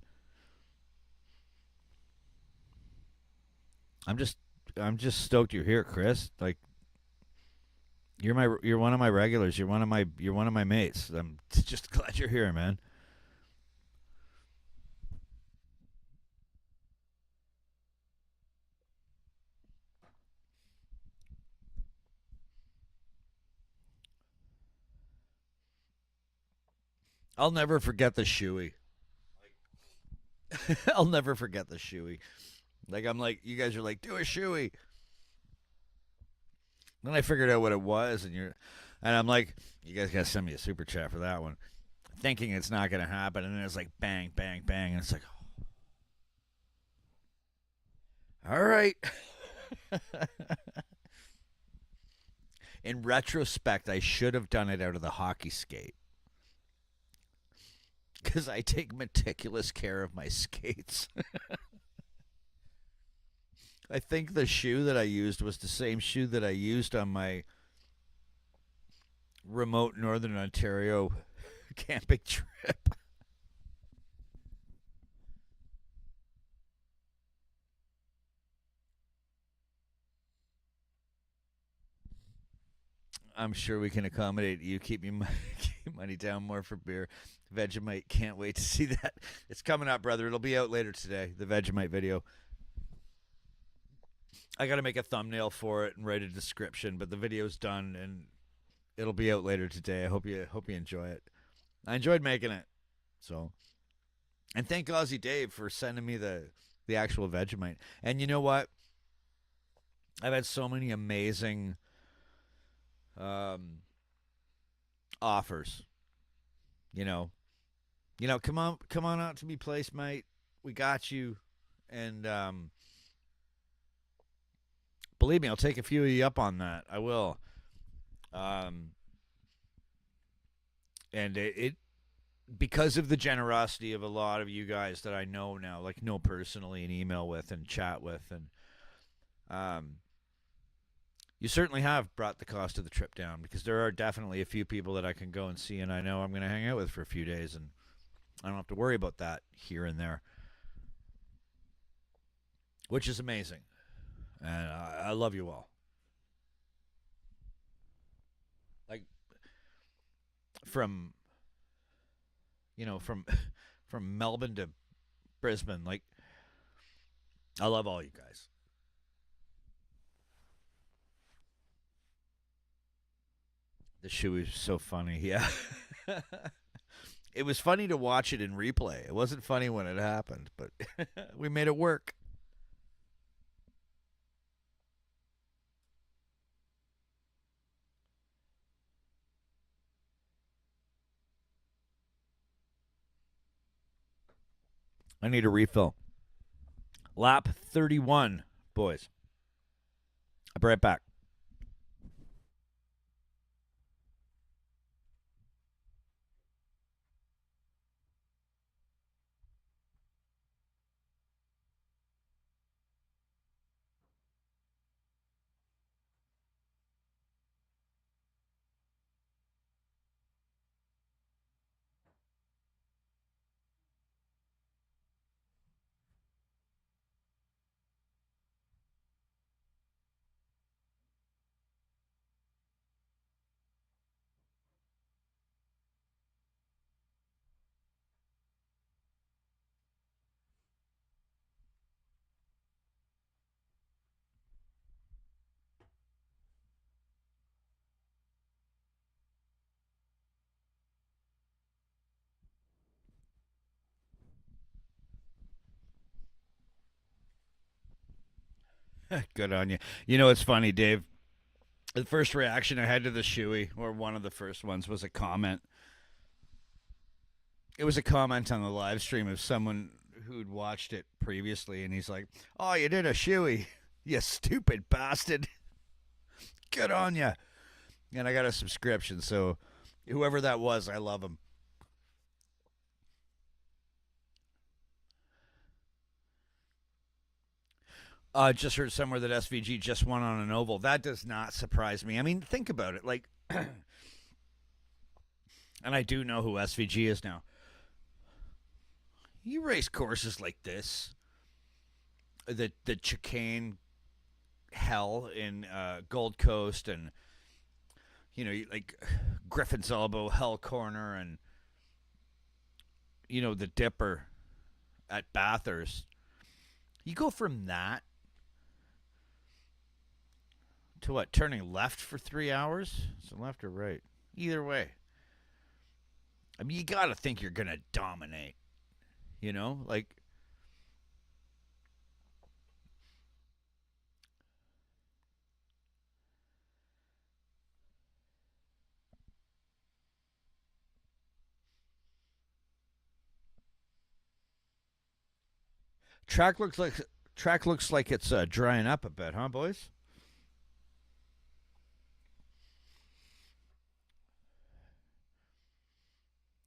I'm just I'm just stoked you're here, Chris. Like you're one of my regulars. You're one of my mates. I'm just glad you're here, man. I'll never forget the shoey. I'll never forget the shoey. Like I'm like you guys are like do a shoey. Then I figured out what it was, and I'm like, you guys gotta send me a super chat for that one, thinking it's not gonna happen, and then it's like bang, bang, bang, and it's like, all right. In retrospect, I should have done it out of the hockey skate because I take meticulous care of my skates. I think the shoe that I used was the same shoe that I used on my remote Northern Ontario camping trip. I'm sure we can accommodate you. Keep me keep money down more for beer. Vegemite, can't wait to see that. It's coming up, brother. It'll be out later today. The Vegemite video. I got to make a thumbnail for it and write a description, but the video's done and it'll be out later today. I hope you enjoy it. I enjoyed making it. So, and thank Aussie Dave for sending me the actual Vegemite. And you know what? I've had so many amazing offers. You know, come on out to me place, mate. We got you. And believe me, I'll take a few of you up on that. I will. And it because of the generosity of a lot of you guys that I know now, like know personally and email with and chat with, and you certainly have brought the cost of the trip down because there are definitely a few people that I can go and see, and I know I'm going to hang out with for a few days, and I don't have to worry about that here and there, which is amazing. And I love you all. Like from from from Melbourne to Brisbane, like I love all you guys. The shoe is so funny. Yeah. It was funny to watch it in replay. It wasn't funny when it happened, but we made it work. I need a refill. Lap 31, boys. I'll be right back. Good on you. You know, it's funny, Dave. The first reaction I had to the shoey, or one of the first ones, was a comment. It was a comment on the live stream of someone who'd watched it previously, and he's like, "Oh, you did a shoey, you stupid bastard! Good on you!" And I got a subscription, so whoever that was, I love him. Just heard somewhere that SVG just won on an oval. That does not surprise me. I mean, think about it. Like, and I do know who SVG is now. You race courses like this, the chicane hell in Gold Coast, and like Griffin's Elbow, Hell Corner, and the Dipper at Bathurst. You go from that to what? Turning left for 3 hours? So left or right? Either way. I mean, you got to think you're going to dominate. Like track looks like it's drying up a bit, huh, boys?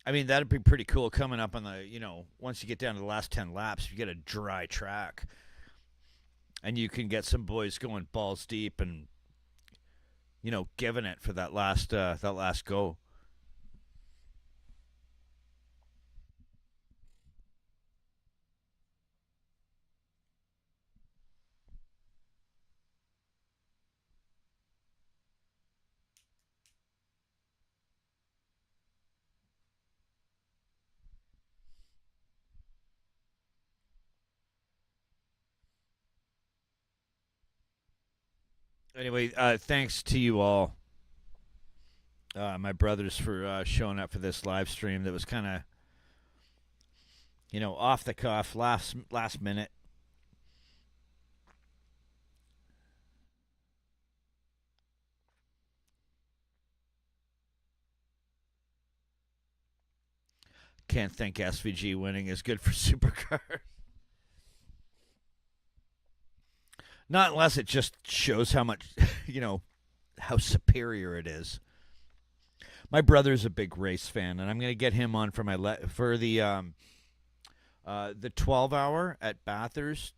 I mean, that'd be pretty cool coming up on once you get down to the last 10 laps, you get a dry track and you can get some boys going balls deep and giving it for that last go. Anyway, thanks to you all, my brothers, for showing up for this live stream. That was kind of off the cuff, last minute. Can't think SVG winning is good for Supercars. Not unless it just shows how much, how superior it is. My brother's a big race fan, and I'm going to get him on for for the 12 hour at Bathurst.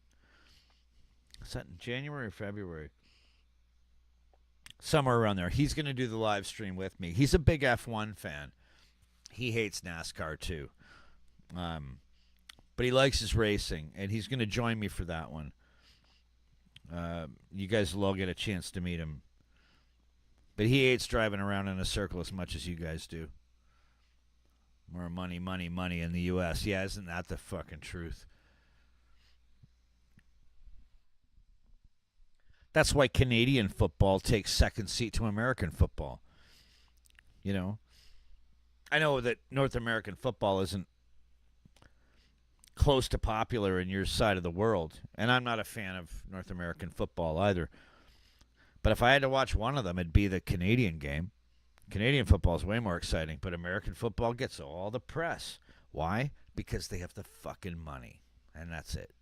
Is that in January or February? Somewhere around there. He's going to do the live stream with me. He's a big F1 fan. He hates NASCAR too. Um, but he likes his racing, and he's going to join me for that one. You guys will all get a chance to meet him. But he hates driving around in a circle as much as you guys do. More money, money, money in the U.S. Yeah, isn't that the fucking truth? That's why Canadian football takes second seat to American football. You know, I know that North American football isn't close to popular in your side of the world, and I'm not a fan of North American football either. But if I had to watch one of them, it'd be the Canadian game. Canadian football is way more exciting, but American football gets all the press. Why? Because they have the fucking money, and that's it.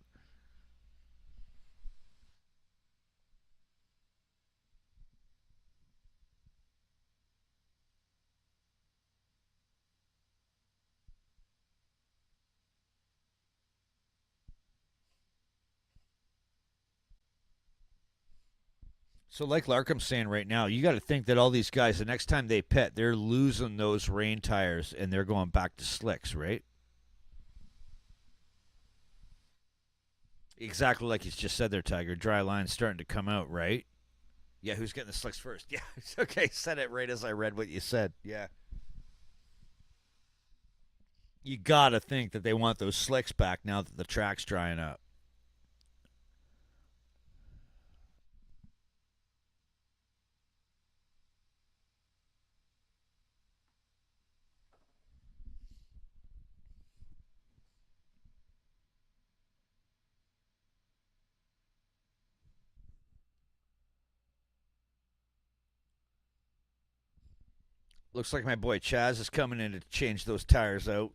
So, like Larkham's saying right now, you got to think that all these guys, the next time they pit, they're losing those rain tires and they're going back to slicks, right? Exactly like he's just said there, Tiger. Dry line's starting to come out, right? Yeah, who's getting the slicks first? Yeah, okay, said it right as I read what you said. Yeah. You got to think that they want those slicks back now that the track's drying up. Looks like my boy Chaz is coming in to change those tires out.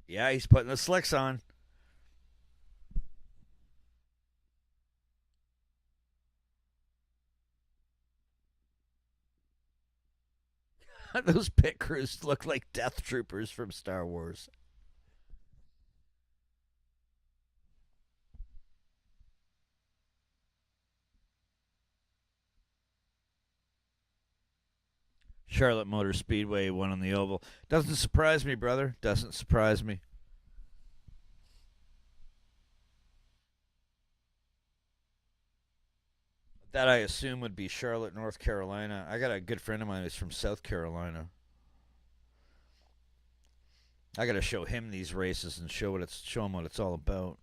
Yeah, he's putting the slicks on. Those pit crews look like death troopers from Star Wars. Charlotte Motor Speedway won on the oval. Doesn't surprise me, brother. Doesn't surprise me. That I assume would be Charlotte, North Carolina. I got a good friend of mine who's from South Carolina. I got to show him these races and show him what it's all about.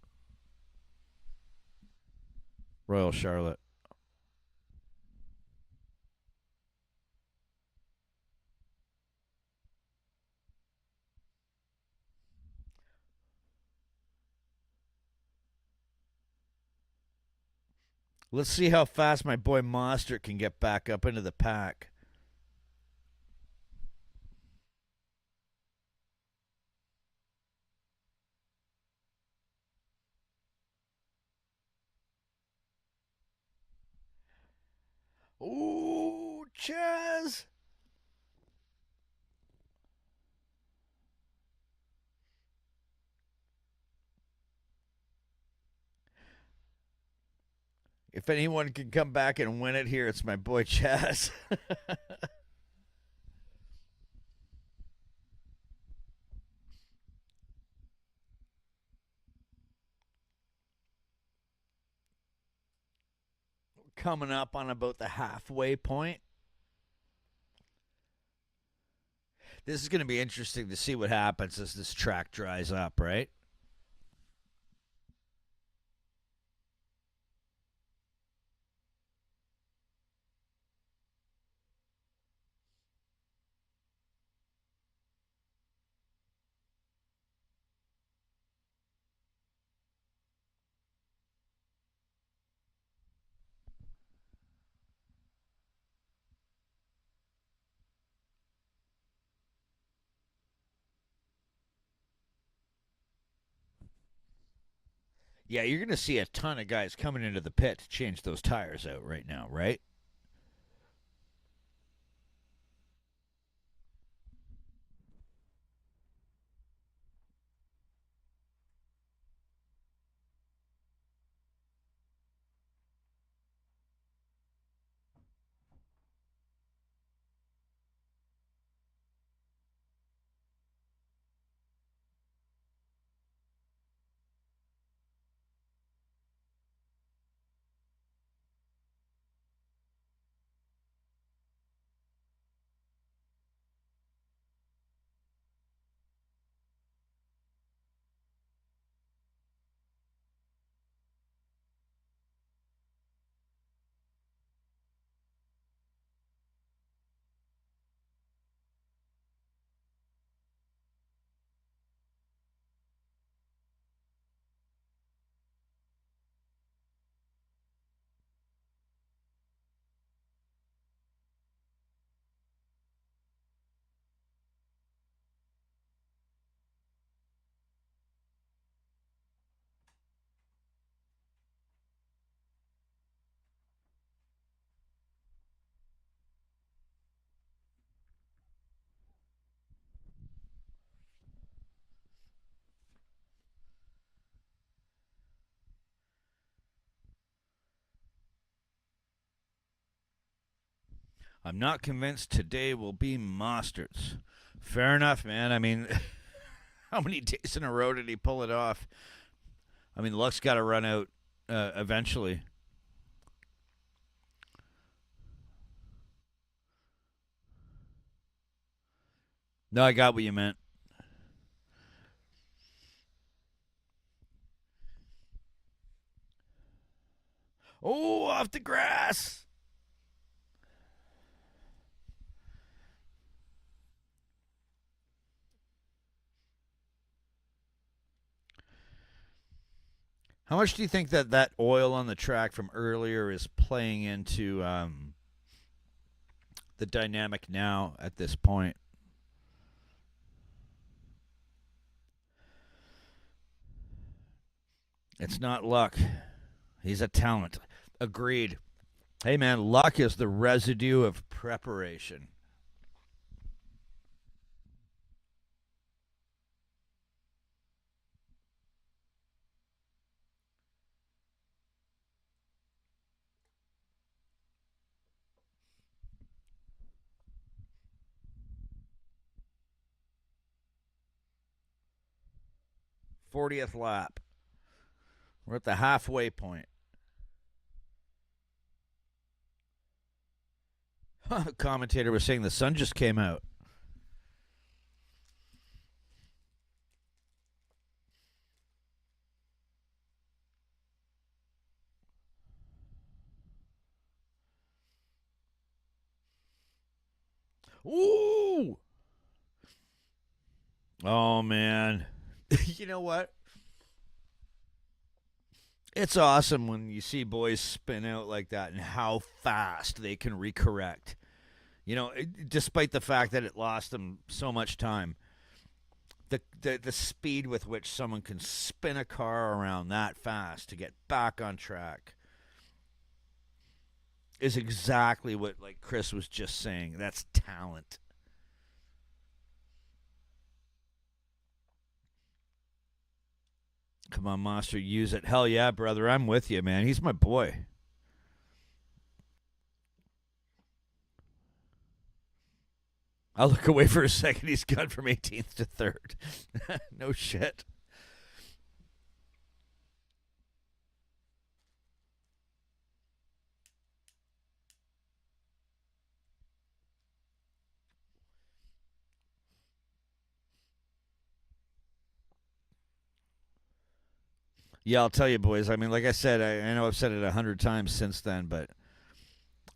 Royal Charlotte. Let's see how fast my boy Monster can get back up into the pack. Ooh, Chaz. If anyone can come back and win it here, it's my boy Chaz. Coming up on about the halfway point. This is going to be interesting to see what happens as this track dries up, right? Yeah, you're going to see a ton of guys coming into the pit to change those tires out right now, right? I'm not convinced today will be Mostert's. Fair enough, man. I mean, how many days in a row did he pull it off? I mean, luck's got to run out eventually. No, I got what you meant. Oh, off the grass. How much do you think that oil on the track from earlier is playing into the dynamic now at this point? It's not luck. He's a talent. Agreed. Hey, man, luck is the residue of preparation. 40th lap. We're at the halfway point. Commentator was saying the sun just came out. Ooh! Oh, man. You know what? It's awesome when you see boys spin out like that and how fast they can recorrect. Despite the fact that it lost them so much time, the speed with which someone can spin a car around that fast to get back on track is exactly what, like Chris was just saying. That's talent. Come on, Monster, use it. Hell yeah, brother. I'm with you, man. He's my boy. I'll look away for a second. He's gone from 18th to 3rd. No shit. Yeah, I'll tell you, boys. I mean, like I said, I know I've said it 100 times since then, but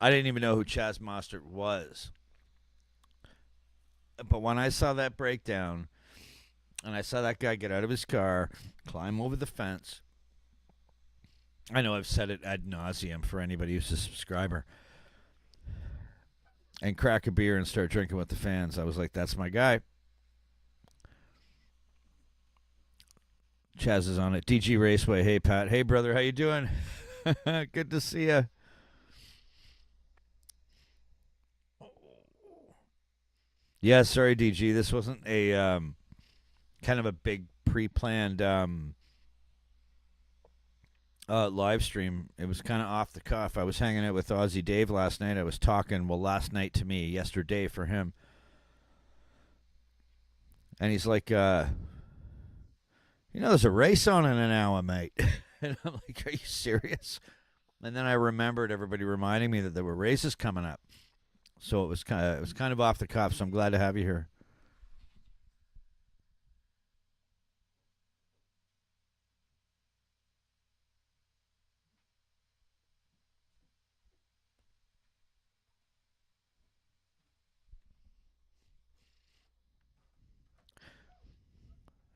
I didn't even know who Chaz Mostert was. But when I saw that breakdown, and I saw that guy get out of his car, climb over the fence, I know I've said it ad nauseum for anybody who's a subscriber, and crack a beer and start drinking with the fans. I was like, that's my guy. Chaz is on it. DG Raceway. Hey, Pat. Hey, brother. How you doing? Good to see you. Yeah, sorry, DG. This wasn't a kind of a big pre-planned live stream. It was kind of off the cuff. I was hanging out with Aussie Dave last night. I was talking, well, last night to me, yesterday for him. And he's like, there's a race on in an hour, mate. And I'm like, are you serious? And then I remembered everybody reminding me that there were races coming up. So it was kind of off the cuff. So I'm glad to have you here.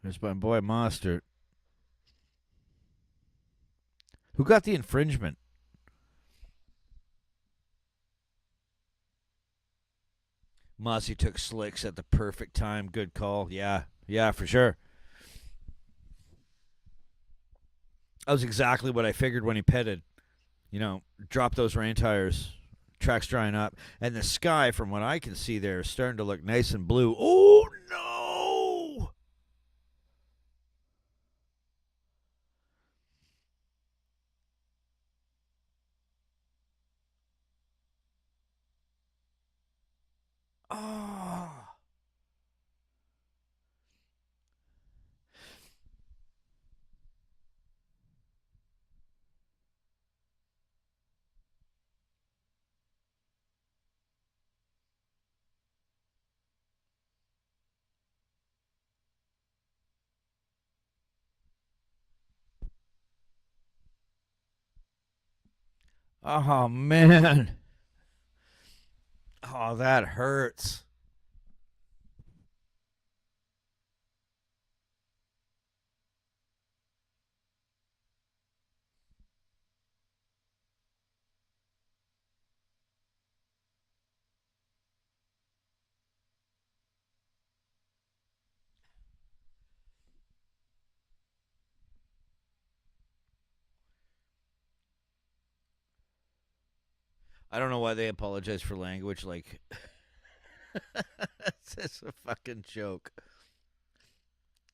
There's my boy Monster. Who got the infringement? Mossy took slicks at the perfect time. Good call. Yeah, for sure. That was exactly what I figured when he pitted. Drop those rain tires. Track's drying up. And the sky, from what I can see there, is starting to look nice and blue. Oh, no! Oh. Oh, man. Oh, that hurts. I don't know why they apologize for language. Like, it's just a fucking joke.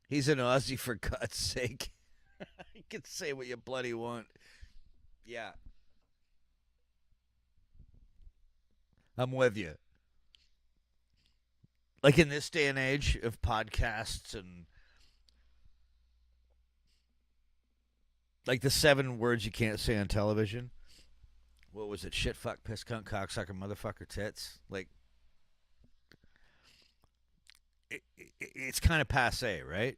He's an Aussie, for God's sake. You can say what you bloody want. Yeah. I'm with you. Like in this day and age of podcasts and like the 7 words you can't say on television. what was it? Shit, fuck, piss, cunt, cocksucker, motherfucker, tits. Like it's kind of passe, right?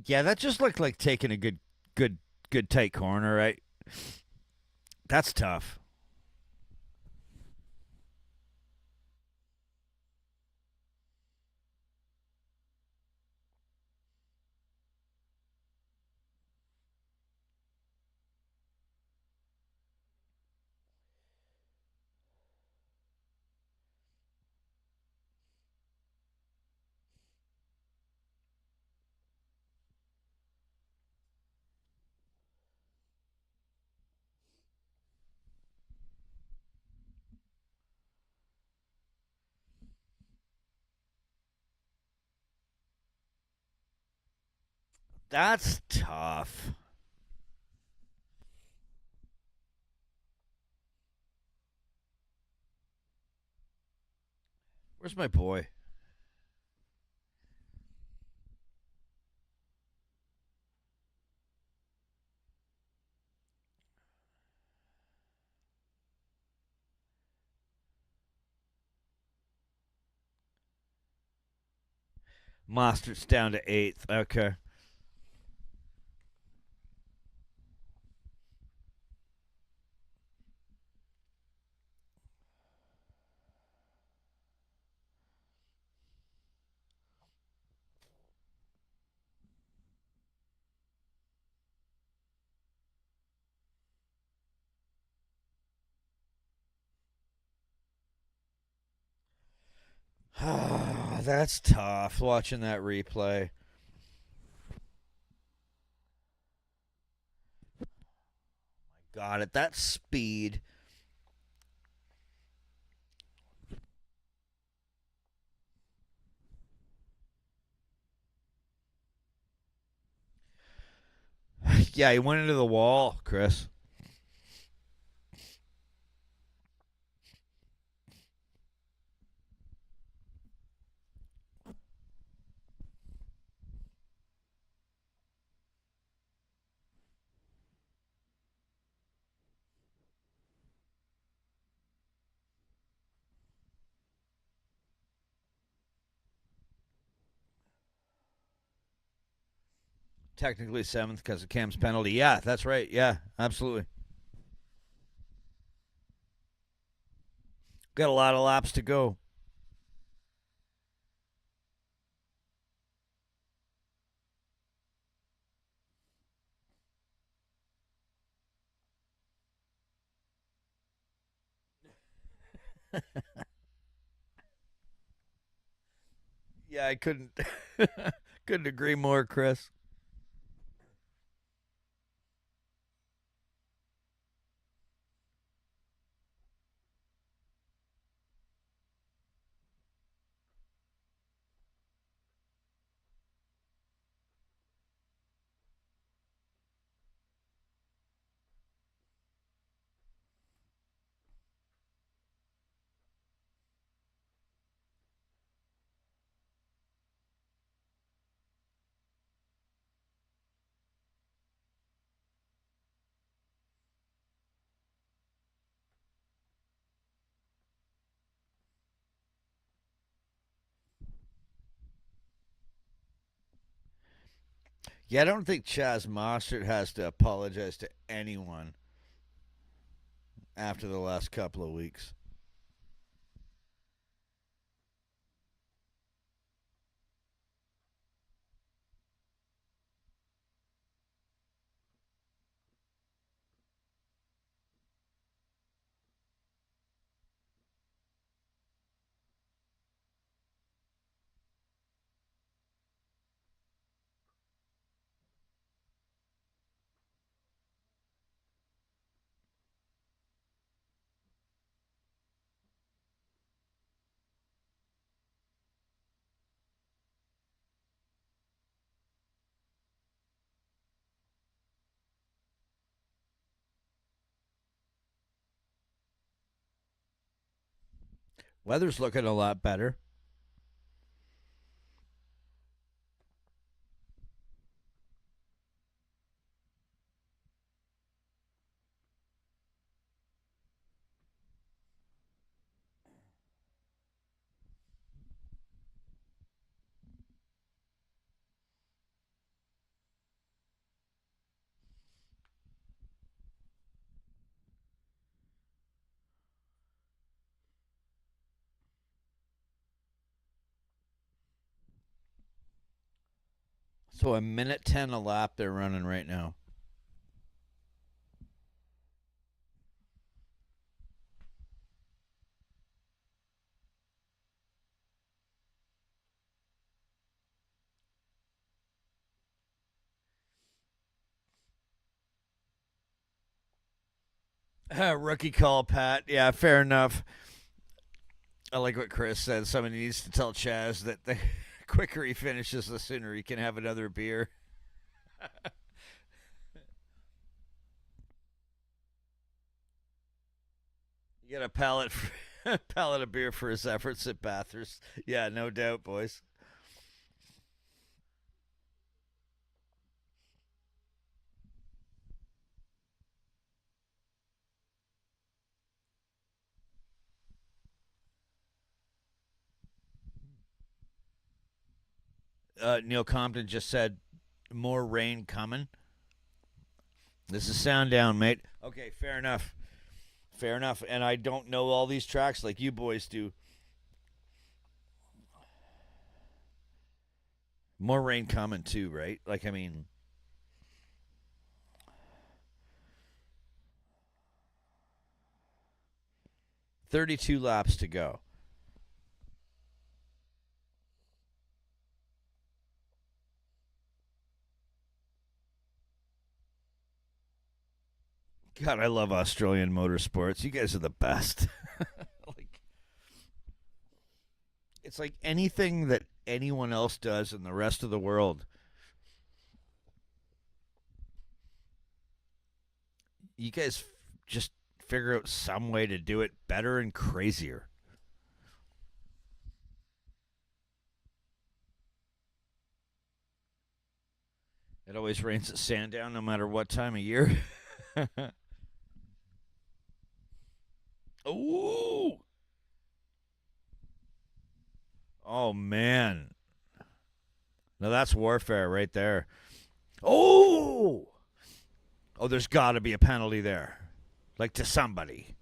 Yeah, that just looked like taking a good, good tight corner, right? That's tough. That's tough. Where's my boy? Monster's down to eighth. Okay. That's tough watching that replay. Got it. That speed. Yeah, he went into the wall, Chris. Technically seventh because of Cam's penalty. Yeah, that's right. Yeah, absolutely. Got a lot of laps to go. Yeah, I couldn't couldn't agree more, Chris. Yeah, I don't think Chaz Mostert has to apologize to anyone after the last couple of weeks. Weather's looking a lot better. So a minute 10 a lap they're running right now. Rookie call, Pat. Yeah, fair enough. I like what Chris said. Somebody needs to tell Chaz that the quicker he finishes, the sooner he can have another beer. You get a pallet of beer for his efforts at Bathurst. Yeah, no doubt, boys. Neil Compton just said, more rain coming. This is sound down, mate. Okay, fair enough. Fair enough. And I don't know all these tracks like you boys do. More rain coming, too, right? Like, I mean, 32 laps to go. God, I love Australian motorsports. You guys are the best. Like, it's like anything that anyone else does in the rest of the world. You guys just figure out some way to do it better and crazier. It always rains at Sandown no matter what time of year. Ooh. Oh, man. Now that's warfare right there. Oh! Oh, there's got to be a penalty there. Like to somebody.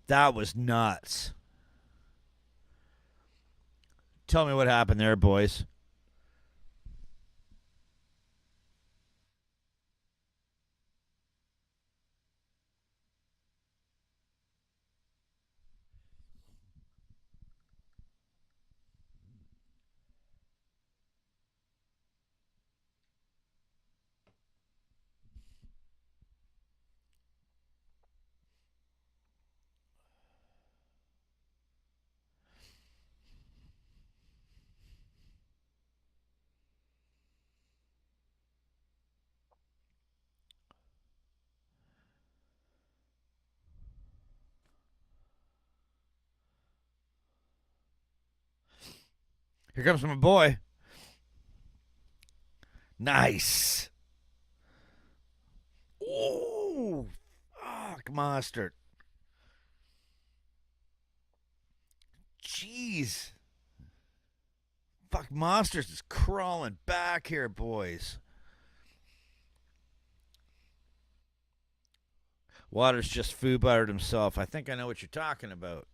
That was nuts. Tell me what happened there, boys. Here comes my boy. Nice. Ooh. Fuck, mustard. Jeez. Fuck, Monsters is crawling back here, boys. Waters just foo buttered himself. I think I know what you're talking about.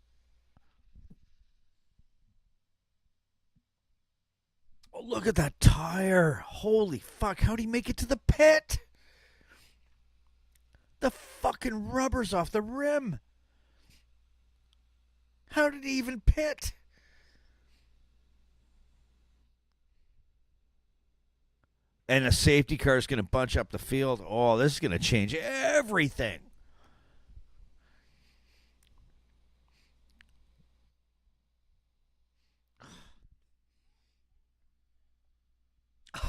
Oh, look at that tire. Holy fuck. How'd he make it to the pit? The fucking rubber's off the rim. How did he even pit? And a safety car is going to bunch up the field. Oh, this is going to change everything.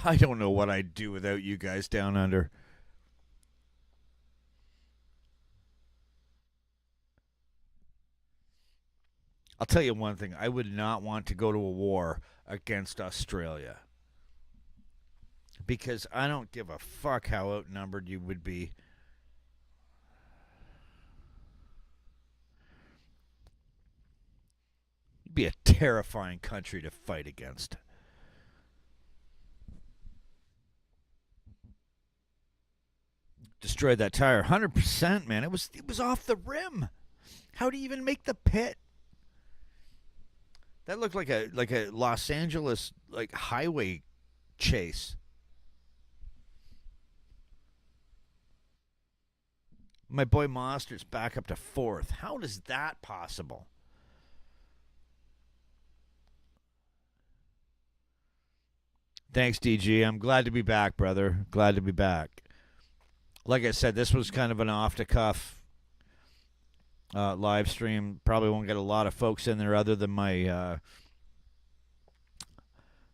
I don't know what I'd do without you guys down under. I'll tell you one thing. I would not want to go to a war against Australia because I don't give a fuck how outnumbered you would be. It'd be a terrifying country to fight against. Destroyed that tire 100%, man. It was off the rim. How do you even make the pit? That looked like a Los Angeles like highway chase. My boy Monster's back up to fourth. How is that possible? Thanks, DG. I'm glad to be back, brother. Glad to be back. Like I said, this was kind of an off the cuff live stream. Probably won't get a lot of folks in there other than my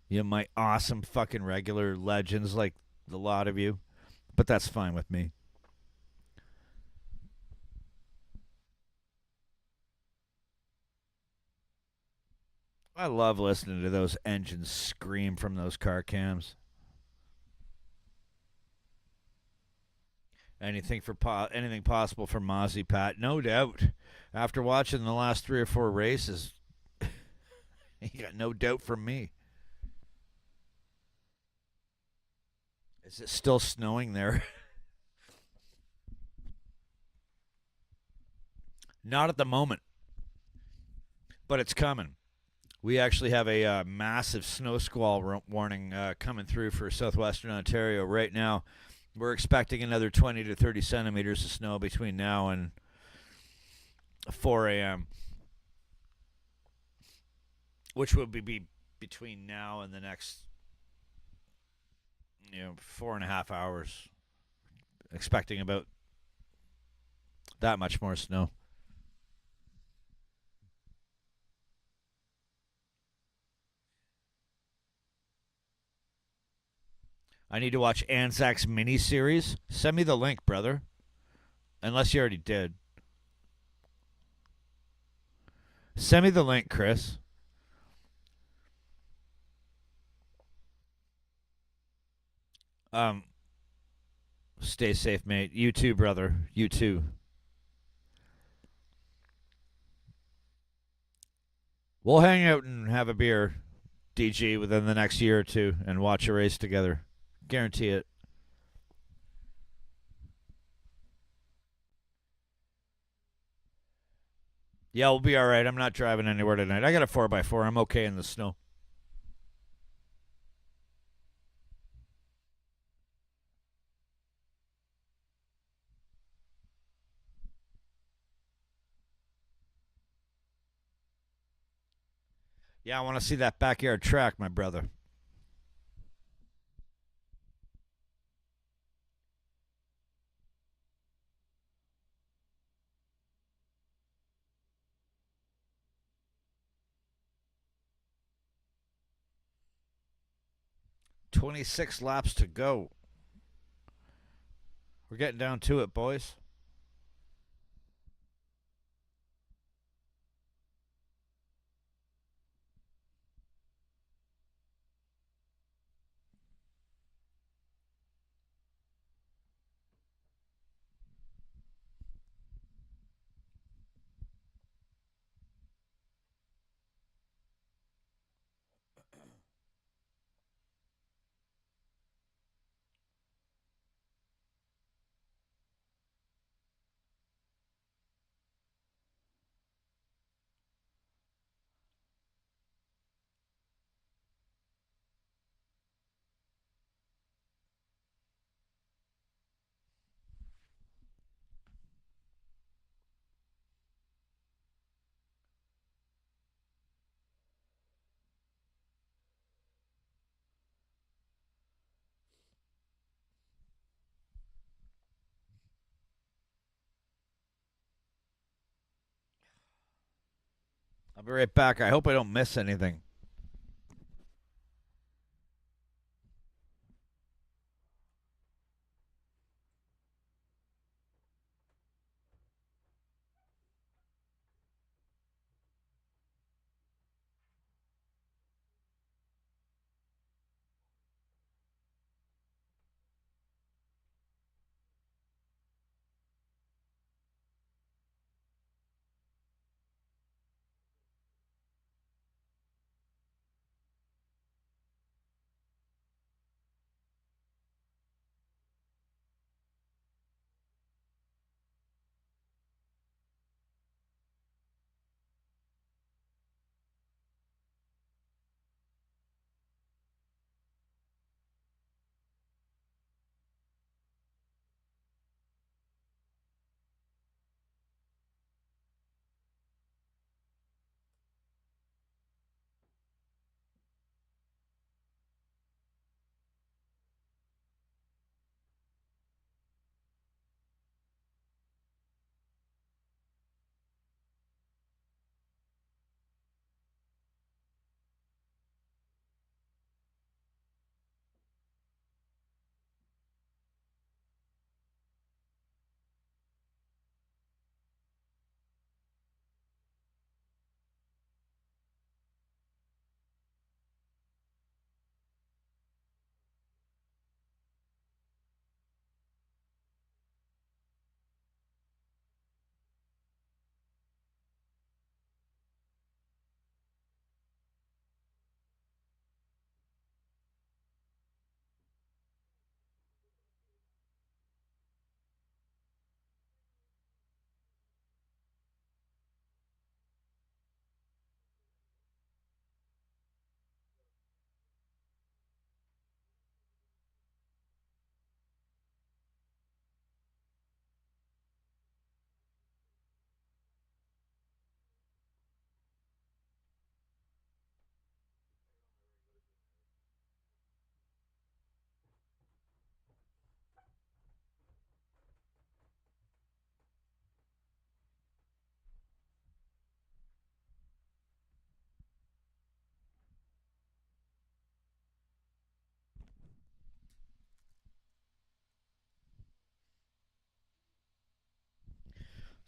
my awesome fucking regular legends like the lot of you. But that's fine with me. I love listening to those engines scream from those car cams. Anything possible for Mozzie Pat? No doubt. After watching the last 3 or 4 races, he got no doubt from me. Is it still snowing there? Not at the moment, but it's coming. We actually have a massive snow squall warning coming through for southwestern Ontario right now. We're expecting another 20 to 30 centimeters of snow between now and 4 a.m., which will be between now and the next 4.5 hours. Expecting about that much more snow. I need to watch Anzac's miniseries. Send me the link, brother. Unless you already did. Send me the link, Chris. Um, Stay safe, mate. You too, brother. You too. We'll hang out and have a beer, DG, within the next year or two and watch a race together. Guarantee it. Yeah, we'll be all right. I'm not driving anywhere tonight. I got a 4x4. I'm okay in the snow. Yeah, I want to see that backyard track, my brother. 26 laps to go. We're getting down to it, boys. I'll be right back. I hope I don't miss anything.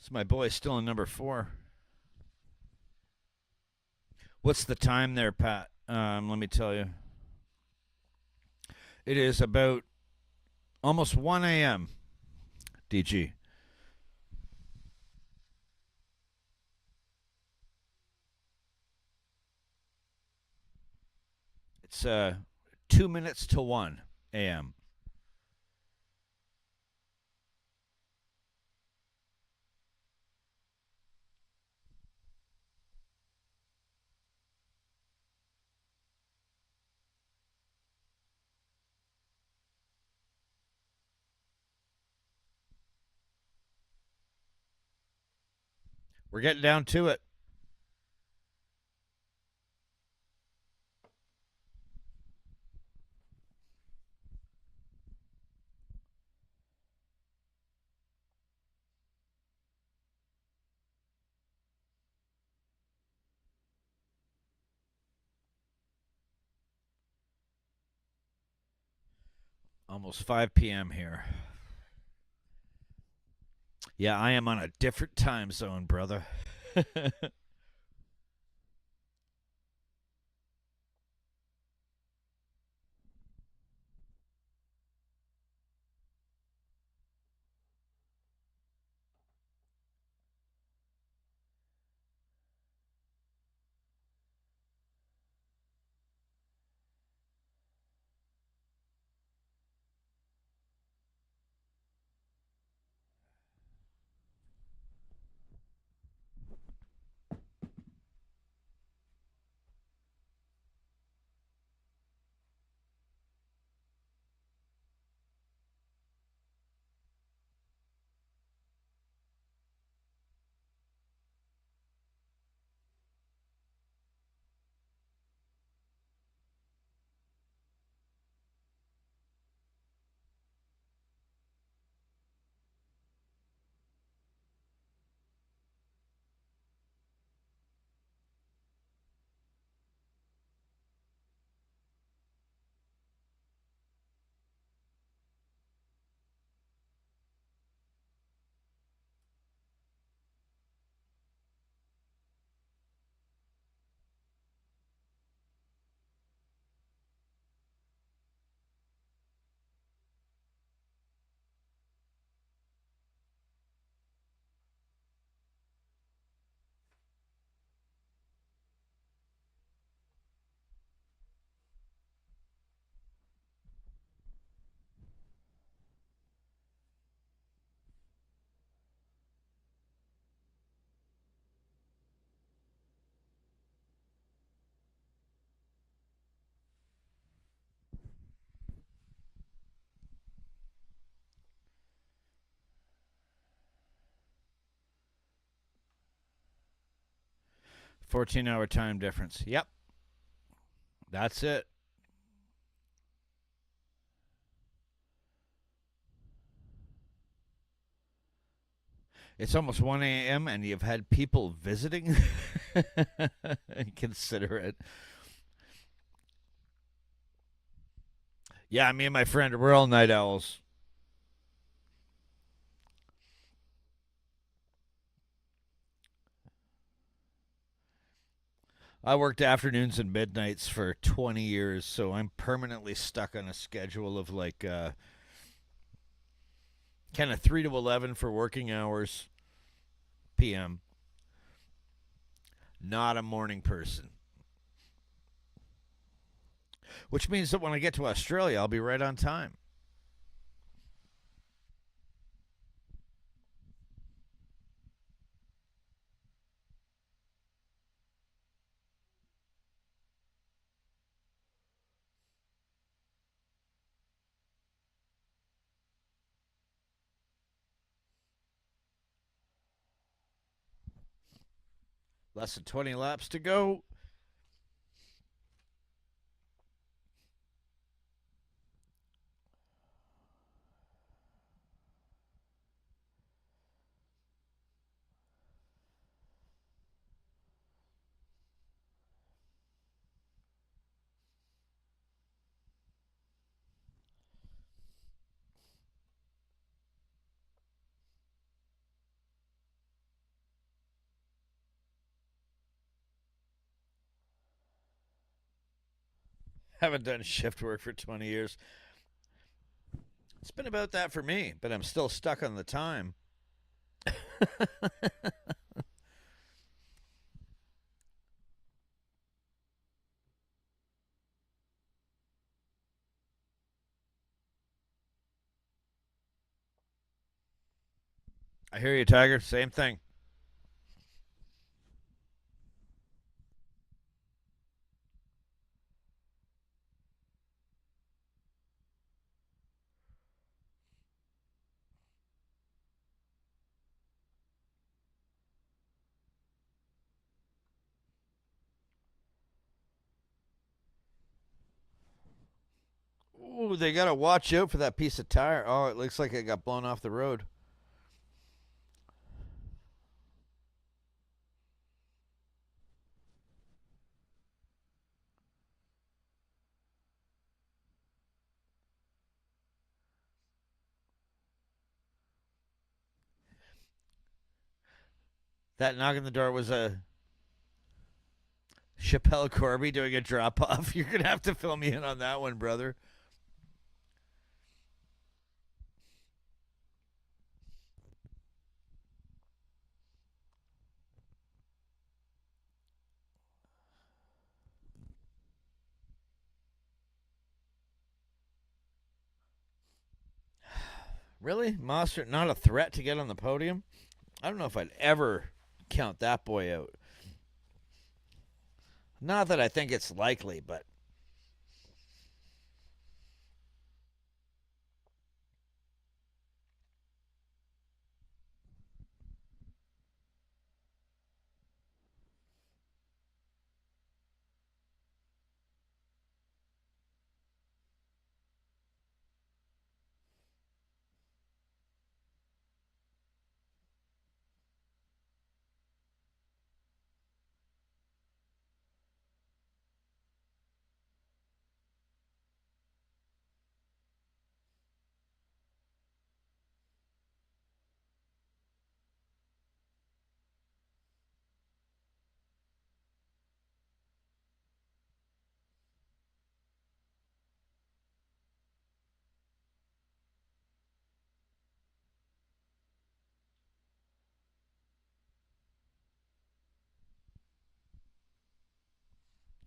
So my boy's still in number 4. What's the time there, Pat? Let me tell you. It is about almost 1 a.m. DG. It's 2 minutes to 1 a.m. We're getting down to it. Almost 5 p.m. here. Yeah, I am on a different time zone, brother. $14-hour time difference. Yep, that's it. It's almost 1 a.m. and you've had people visiting. Consider it. Yeah, me and my friend, we're all night owls. I worked afternoons and midnights for 20 years, so I'm permanently stuck on a schedule of like kind of 3 to 11 for working hours p.m. Not a morning person. Which means that when I get to Australia, I'll be right on time. Less than 20 laps to go. haven't done shift work for 20 years. It's been about that for me, but I'm still stuck on the time. I hear you, Tiger. Same thing. Ooh, they got to watch out for that piece of tire. Oh, it looks like it got blown off the road. That knock on the door was a Chappelle Corby doing a drop off. You're going to have to fill me in on that one, brother. Really? Mostert not a threat to get on the podium? I don't know if I'd ever count that boy out. Not that I think it's likely, but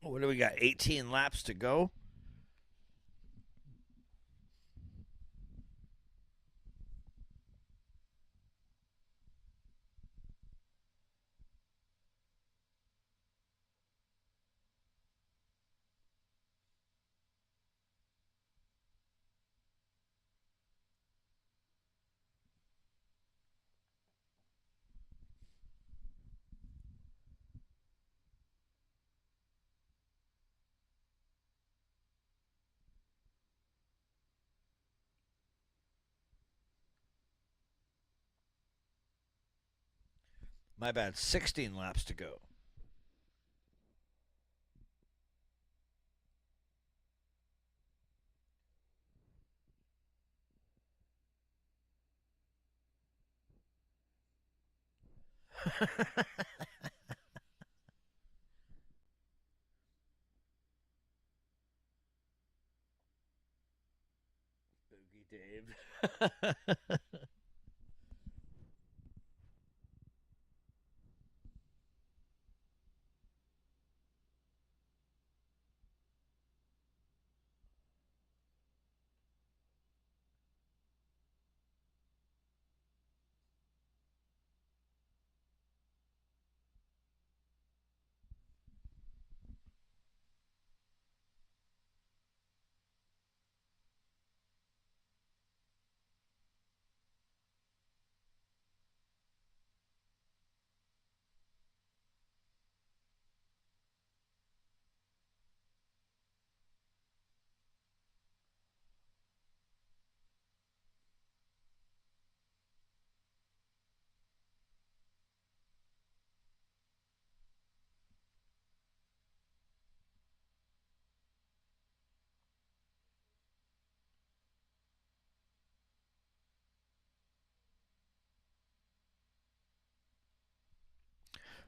what do we got? 18 laps to go? My bad. 16 laps to go. Boogie Dave.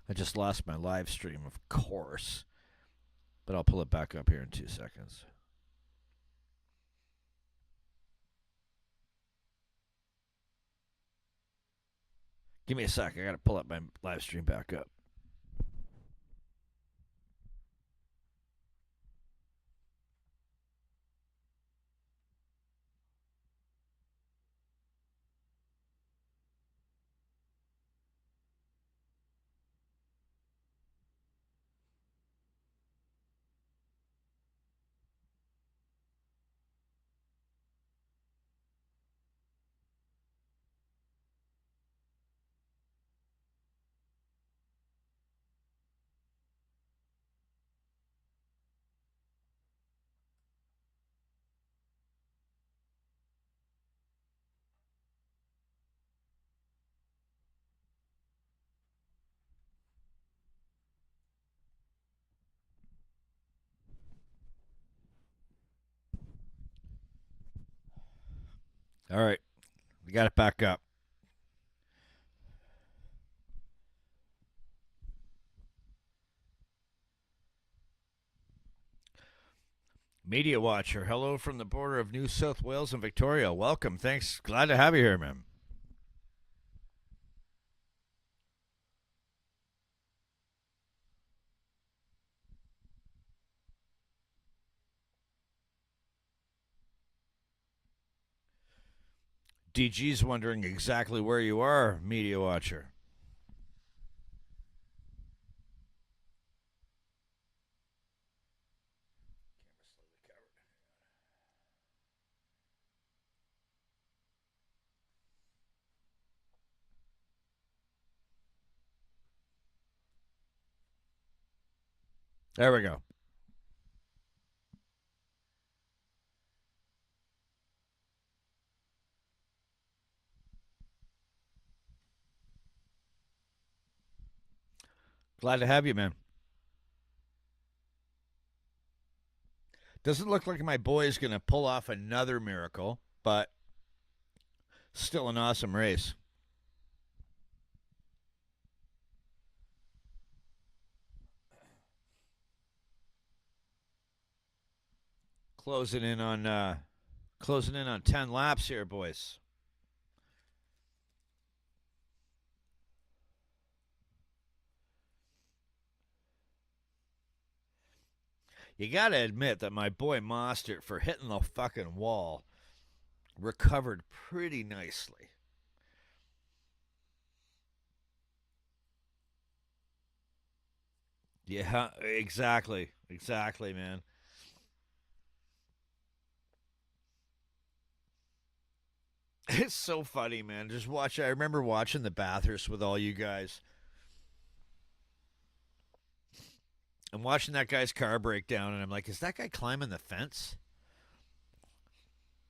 I just lost my live stream, of course. But I'll pull it back up here in 2 seconds. Give me a sec. I got to pull up my live stream back up. All right. We got it back up. Media Watcher, hello from the border of New South Wales and Victoria. Welcome. Thanks. Glad to have you here, man. DG's wondering exactly where you are, Media Watcher. There we go. Glad to have you, man. Doesn't look like my boy is going to pull off another miracle, but still an awesome race. Closing in on 10 laps here, boys. You got to admit that my boy Mostert, for hitting the fucking wall, recovered pretty nicely. Yeah, exactly. Exactly, man. It's so funny, man. Just watch. I remember watching the Bathurst with all you guys. I'm watching that guy's car break down, and I'm like, is that guy climbing the fence?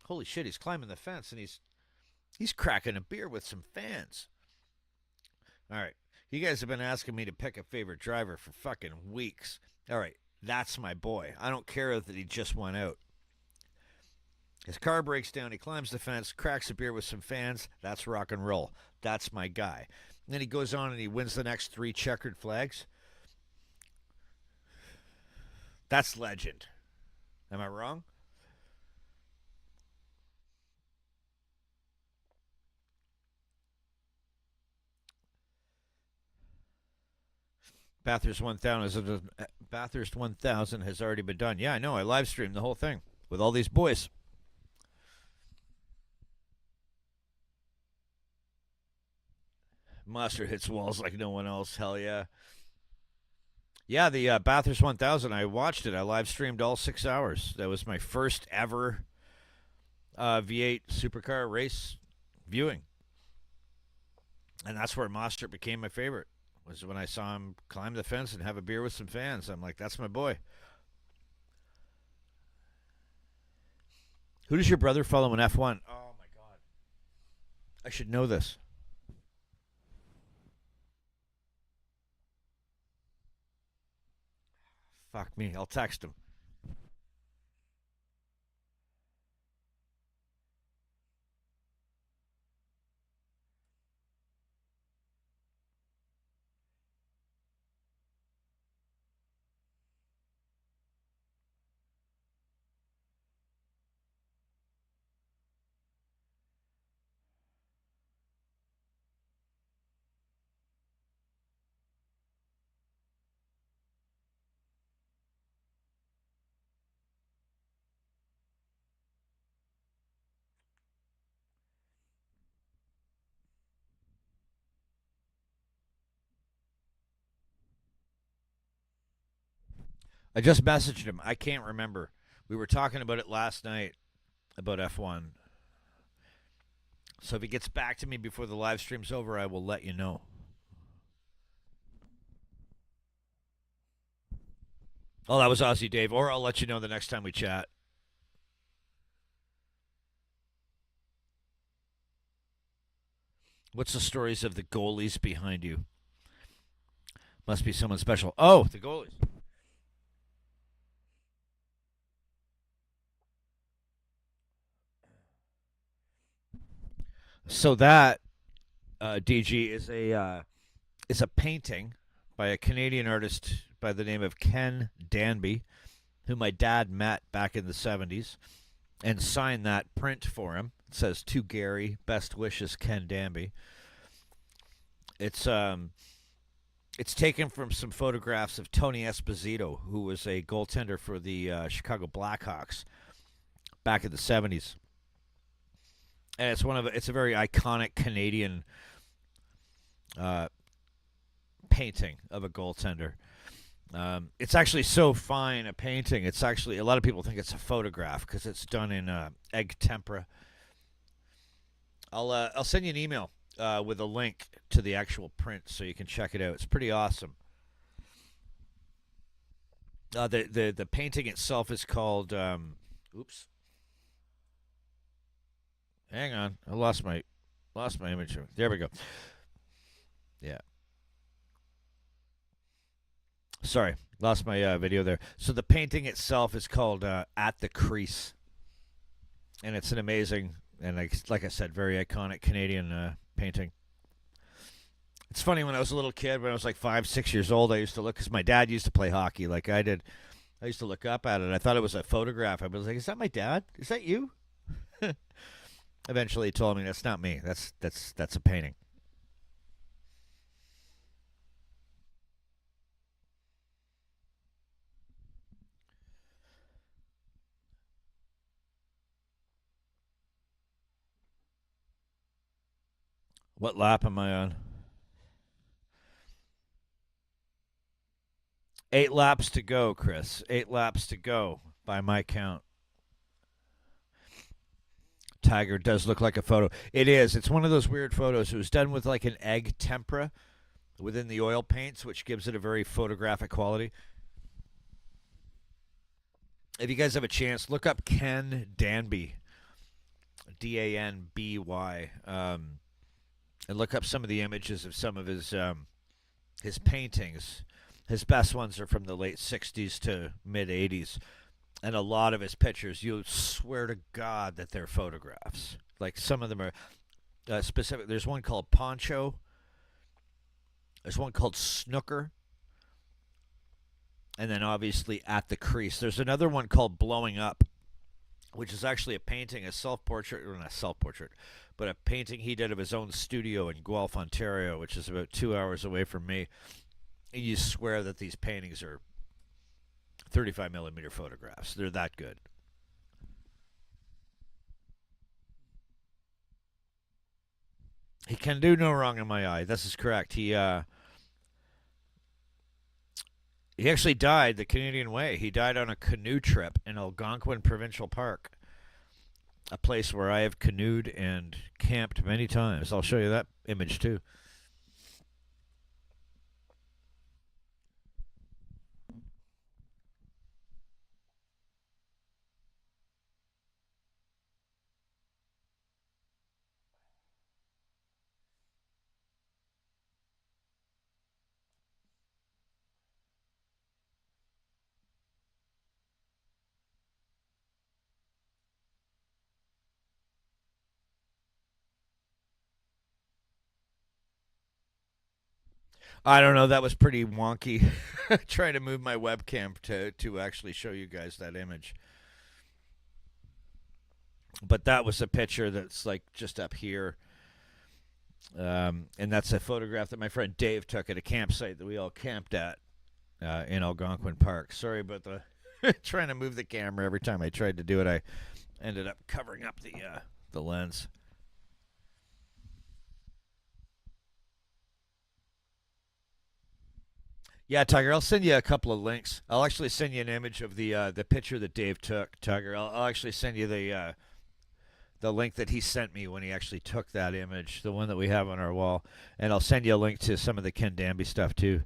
Holy shit, he's climbing the fence, and he's cracking a beer with some fans. All right. You guys have been asking me to pick a favorite driver for fucking weeks. All right. That's my boy. I don't care that he just went out. His car breaks down. He climbs the fence, cracks a beer with some fans. That's rock and roll. That's my guy. And then he goes on and he wins the next 3 checkered flags. That's legend. Am I wrong? Bathurst 1000 has already been done. Yeah, I know. I live streamed the whole thing with all these boys. Monster hits walls like no one else. Hell yeah. Yeah, the Bathurst 1000, I watched it. I live streamed all 6 hours. That was my first ever V8 supercar race viewing. And that's where Mostert became my favorite, was when I saw him climb the fence and have a beer with some fans. I'm like, that's my boy. Who does your brother follow in F1? Oh, my God. I should know this. Fuck me. I'll text him. I just messaged him. I can't remember. We were talking about it last night about F1. So if he gets back to me before the live stream's over, I will let you know. Oh, that was Aussie Dave. Or I'll let you know the next time we chat. What's the stories of the goalies behind you? Must be someone special. Oh, the goalies. So that DG is a painting by a Canadian artist by the name of Ken Danby, who my dad met back in the 70s and signed that print for him. It says, "To Gary, best wishes, Ken Danby." It's taken from some photographs of Tony Esposito, who was a goaltender for the Chicago Blackhawks back in the 70s. And it's a very iconic Canadian painting of a goaltender. It's actually so fine a painting. It's actually, a lot of people think it's a photograph because it's done in egg tempera. I'll send you an email with a link to the actual print so you can check it out. It's pretty awesome. The painting itself is called. Oops. Hang on, I lost my image. There we go. Yeah. Sorry, lost my video there. So the painting itself is called "At the Crease," and it's an amazing and like I said, very iconic Canadian painting. It's funny, when I was a little kid, when I was like 5, 6 years old, I used to look, because my dad used to play hockey like I did. I used to look up at it. I thought it was a photograph. I was like, "Is that my dad? Is that you?" Eventually, he told me that's not me. That's a painting. What lap am I on? 8 laps to go, Chris. 8 laps to go by my count. Tiger does look like a photo. It is. It's one of those weird photos. It was done with like an egg tempera within the oil paints, which gives it a very photographic quality. If you guys have a chance, look up Ken Danby, Danby, and look up some of the images of some of his paintings. His best ones are from the late '60s to mid '80s, and a lot of his pictures, you swear to God that they're photographs. Like, some of them are specific. There's one called Poncho. There's one called Snooker. And then obviously At the Crease. There's another one called Blowing Up, which is actually a painting, a self-portrait, or not a self-portrait, but a painting he did of his own studio in Guelph, Ontario, which is about 2 hours away from me. And you swear that these paintings are 35 millimeter photographs. They're that good. He can do no wrong in my eye. This is correct. He actually died the Canadian way. He died on a canoe trip in Algonquin Provincial Park, a place where I have canoed and camped many times. I'll show you that image too. I don't know. That was pretty wonky. Trying to move my webcam to actually show you guys that image. But that was a picture that's like just up here. And that's a photograph that my friend Dave took at a campsite that we all camped at in Algonquin Park. Sorry about the trying to move the camera. Every time I tried to do it, I ended up covering up the lens. Yeah, Tiger, I'll send you a couple of links. I'll actually send you an image of the picture that Dave took, Tiger. I'll actually send you the link that he sent me when he actually took that image, the one that we have on our wall, and I'll send you a link to some of the Ken Danby stuff too.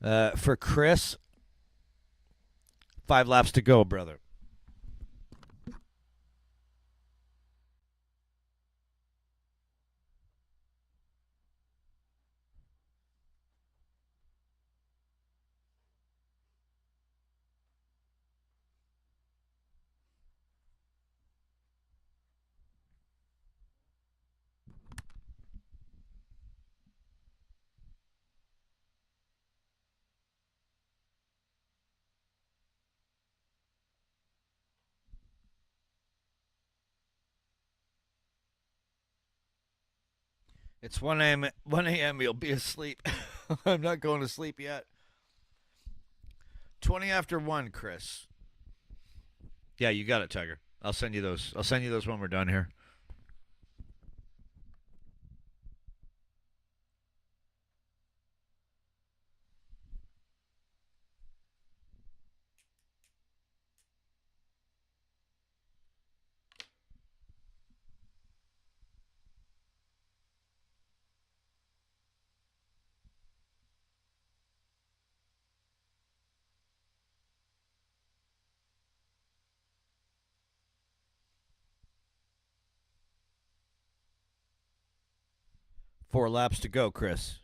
For Chris, 5 laps to go, brother. It's 1 a.m. 1 a.m. You'll be asleep. I'm not going to sleep yet. 20 after 1, Chris. Yeah, you got it, Tiger. I'll send you those. I'll send you those when we're done here. Four laps to go, Chris.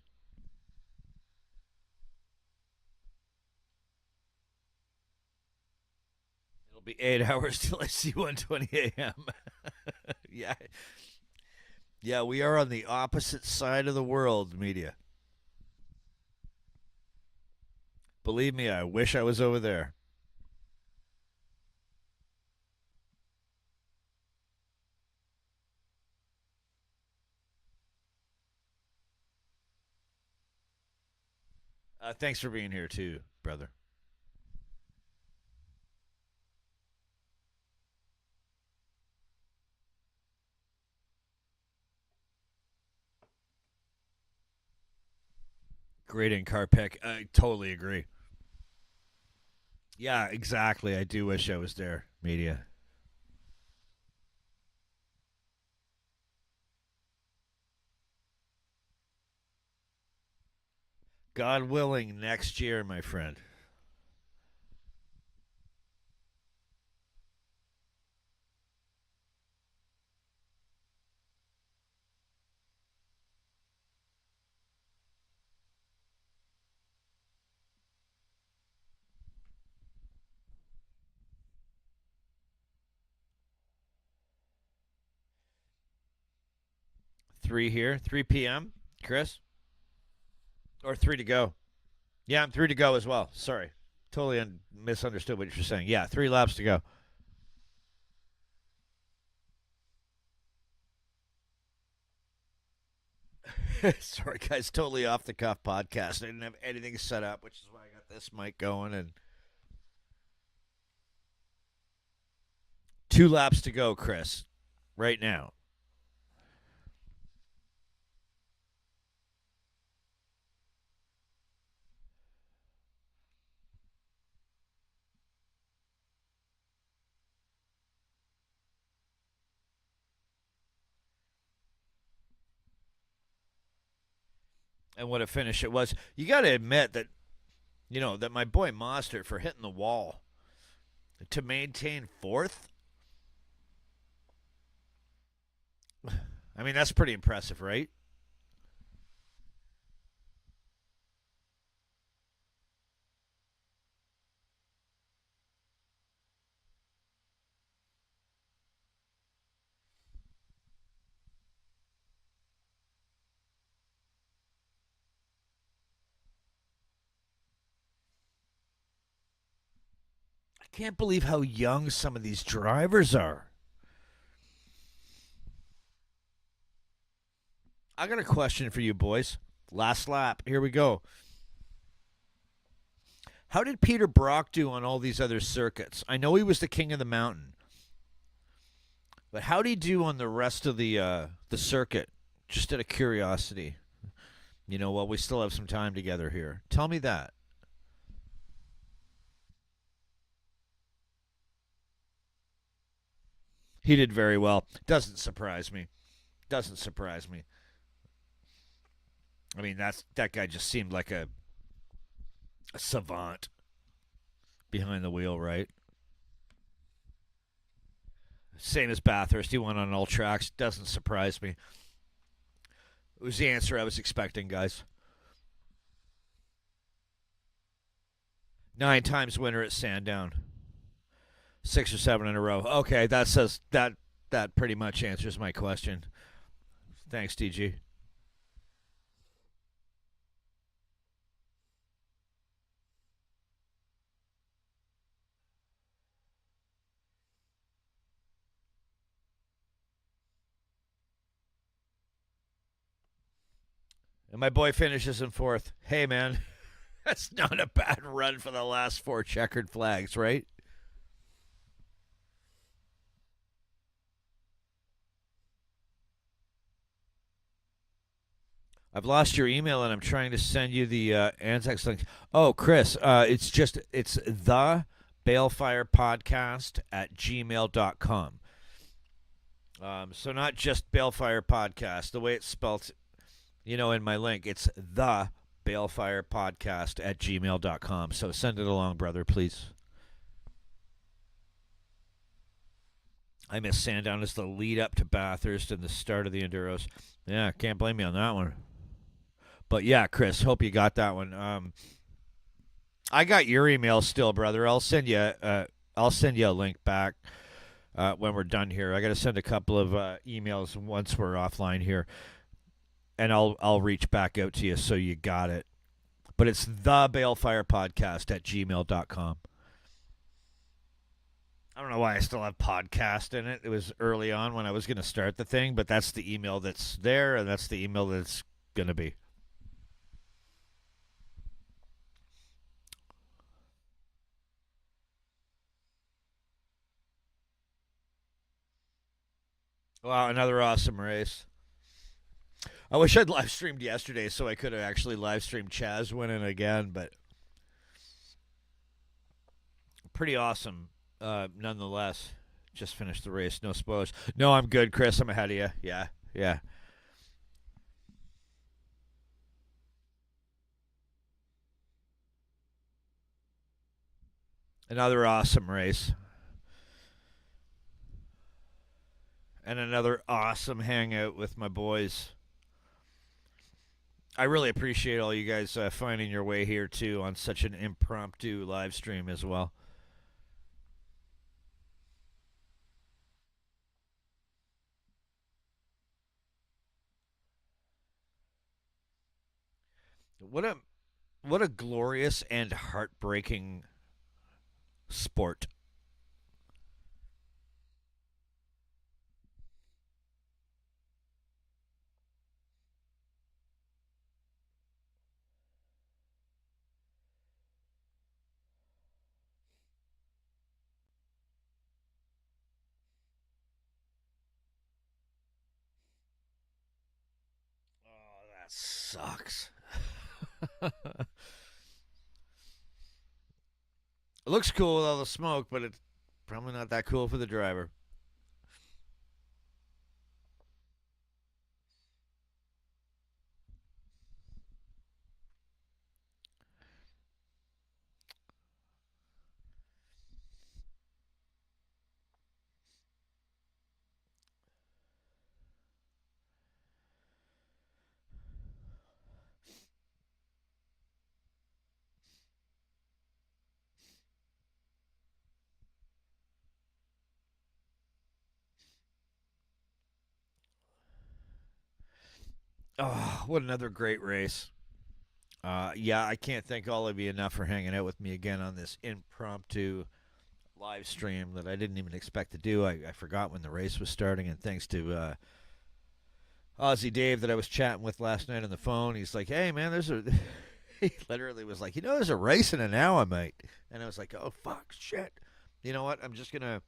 It'll be 8 hours till I see 1:20 a.m. Yeah, yeah, we are on the opposite side of the world, media. Believe me, I wish I was over there. Thanks for being here too, brother. Great in car pick. I totally agree. Yeah, exactly. I do wish I was there, media. God willing, next year, my friend. Three here, 3 p.m., Chris? Or three to go? Yeah, I'm three to go as well. Sorry. Totally misunderstood what you're saying. Yeah, 3 laps to go. Sorry, guys. Totally off the cuff podcast. I didn't have anything set up, which is why I got this mic going. And 2 laps to go, Chris, right now. And what a finish it was. You got to admit that, that my boy Mostert for hitting the wall to maintain fourth. I mean, that's pretty impressive, right? I can't believe how young some of these drivers are. I got a question for you boys. Last lap. Here we go. How did Peter Brock do on all these other circuits? I know he was the king of the mountain, but how did he do on the rest of the circuit? Just out of curiosity. You know what? We still have some time together here. Tell me that. He did very well. Doesn't surprise me. Doesn't surprise me. I mean, that guy just seemed like a savant behind the wheel, right? Same as Bathurst. He won on all tracks. Doesn't surprise me. It was the answer I was expecting, guys. 9 times winner at Sandown. 6 or 7 in a row. Okay, that says that pretty much answers my question. Thanks, DG. And my boy finishes in fourth. Hey, man, that's not a bad run for the last 4 checkered flags, right? I've lost your email and I'm trying to send you the Anzacs link. Oh, Chris, it's the balefire podcast at gmail.com. So not just balefire podcast, the way it's spelled, in my link, it's the balefire podcast at gmail.com. So send it along, brother, please. I miss Sandown as the lead up to Bathurst and the start of the Enduros. Yeah, can't blame me on that one. But yeah, Chris, hope you got that one. I got your email still, brother. I'll send you a link back when we're done here. I got to send a couple of emails once we're offline here, and I'll reach back out to you so you got it. But it's the balefire podcast at gmail.com. I don't know why I still have podcast in it. It was early on when I was going to start the thing, but that's the email that's there, and that's the email that's going to be. Wow, another awesome race. I wish I'd live streamed yesterday so I could have actually live streamed Chaz winning again, but pretty awesome nonetheless. Just finished the race, no spoilers. No, I'm good, Chris. I'm ahead of you. Yeah, yeah. Another awesome race. And another awesome hangout with my boys. I really appreciate all you guys finding your way here too on such an impromptu live stream as well. What a glorious and heartbreaking sport. Oh, that sucks. It looks cool with all the smoke, but it's probably not that cool for the driver. Oh, what another great race. Yeah, I can't thank all of you enough for hanging out with me again on this impromptu live stream that I didn't even expect to do. I forgot when the race was starting, and thanks to Aussie Dave that I was chatting with last night on the phone, he's like, "Hey, man, there's a." He literally was like, there's a race in an hour, mate. And I was like, oh fuck, shit. You know what? I'm just gonna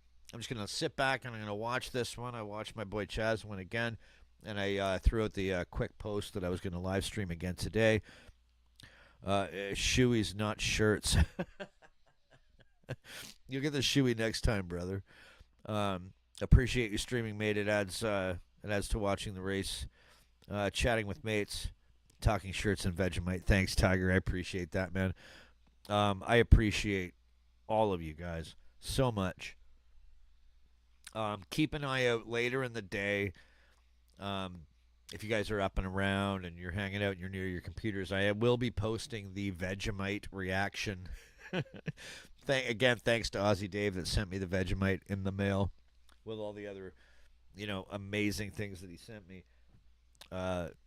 sit back and I'm gonna watch this one. I watched my boy Chaz win again. and I threw out the quick post that I was going to live stream again today. Shoeies, not shirts. You'll get the shoey next time, brother. Appreciate you streaming, mate. It adds to watching the race, chatting with mates, talking shirts and Vegemite. Thanks, Tiger. I appreciate that, man. I appreciate all of you guys so much. Keep an eye out later in the day. If you guys are up and around and you're hanging out and you're near your computers, I will be posting the Vegemite reaction. Again, thanks to Aussie Dave that sent me the Vegemite in the mail with all the other, amazing things that he sent me.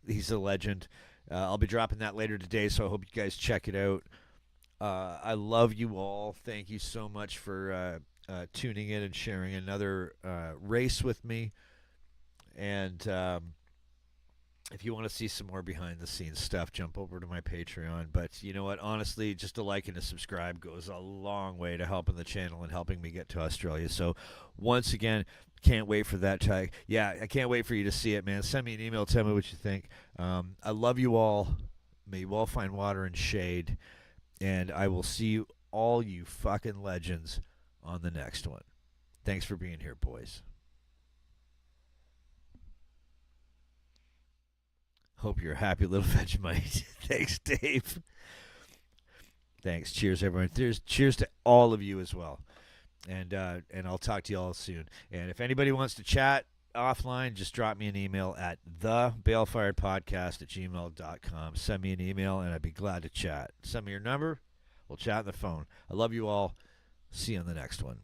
He's a legend. I'll be dropping that later today, so I hope you guys check it out. I love you all. Thank you so much for tuning in and sharing another race with me. And if you want to see some more behind-the-scenes stuff, jump over to my Patreon. But you know what? Honestly, just a like and a subscribe goes a long way to helping the channel and helping me get to Australia. So once again, can't wait for that tag. Yeah, I can't wait for you to see it, man. Send me an email. Tell me what you think. I love you all. May you all find water and shade. And I will see you all, you fucking legends, on the next one. Thanks for being here, boys. Hope you're a happy little Vegemite. Thanks, Dave. Thanks. Cheers, everyone. Cheers to all of you as well. And I'll talk to you all soon. And if anybody wants to chat offline, just drop me an email at thebalfiredpodcast@gmail.com. Send me an email, and I'd be glad to chat. Send me your number. We'll chat on the phone. I love you all. See you on the next one.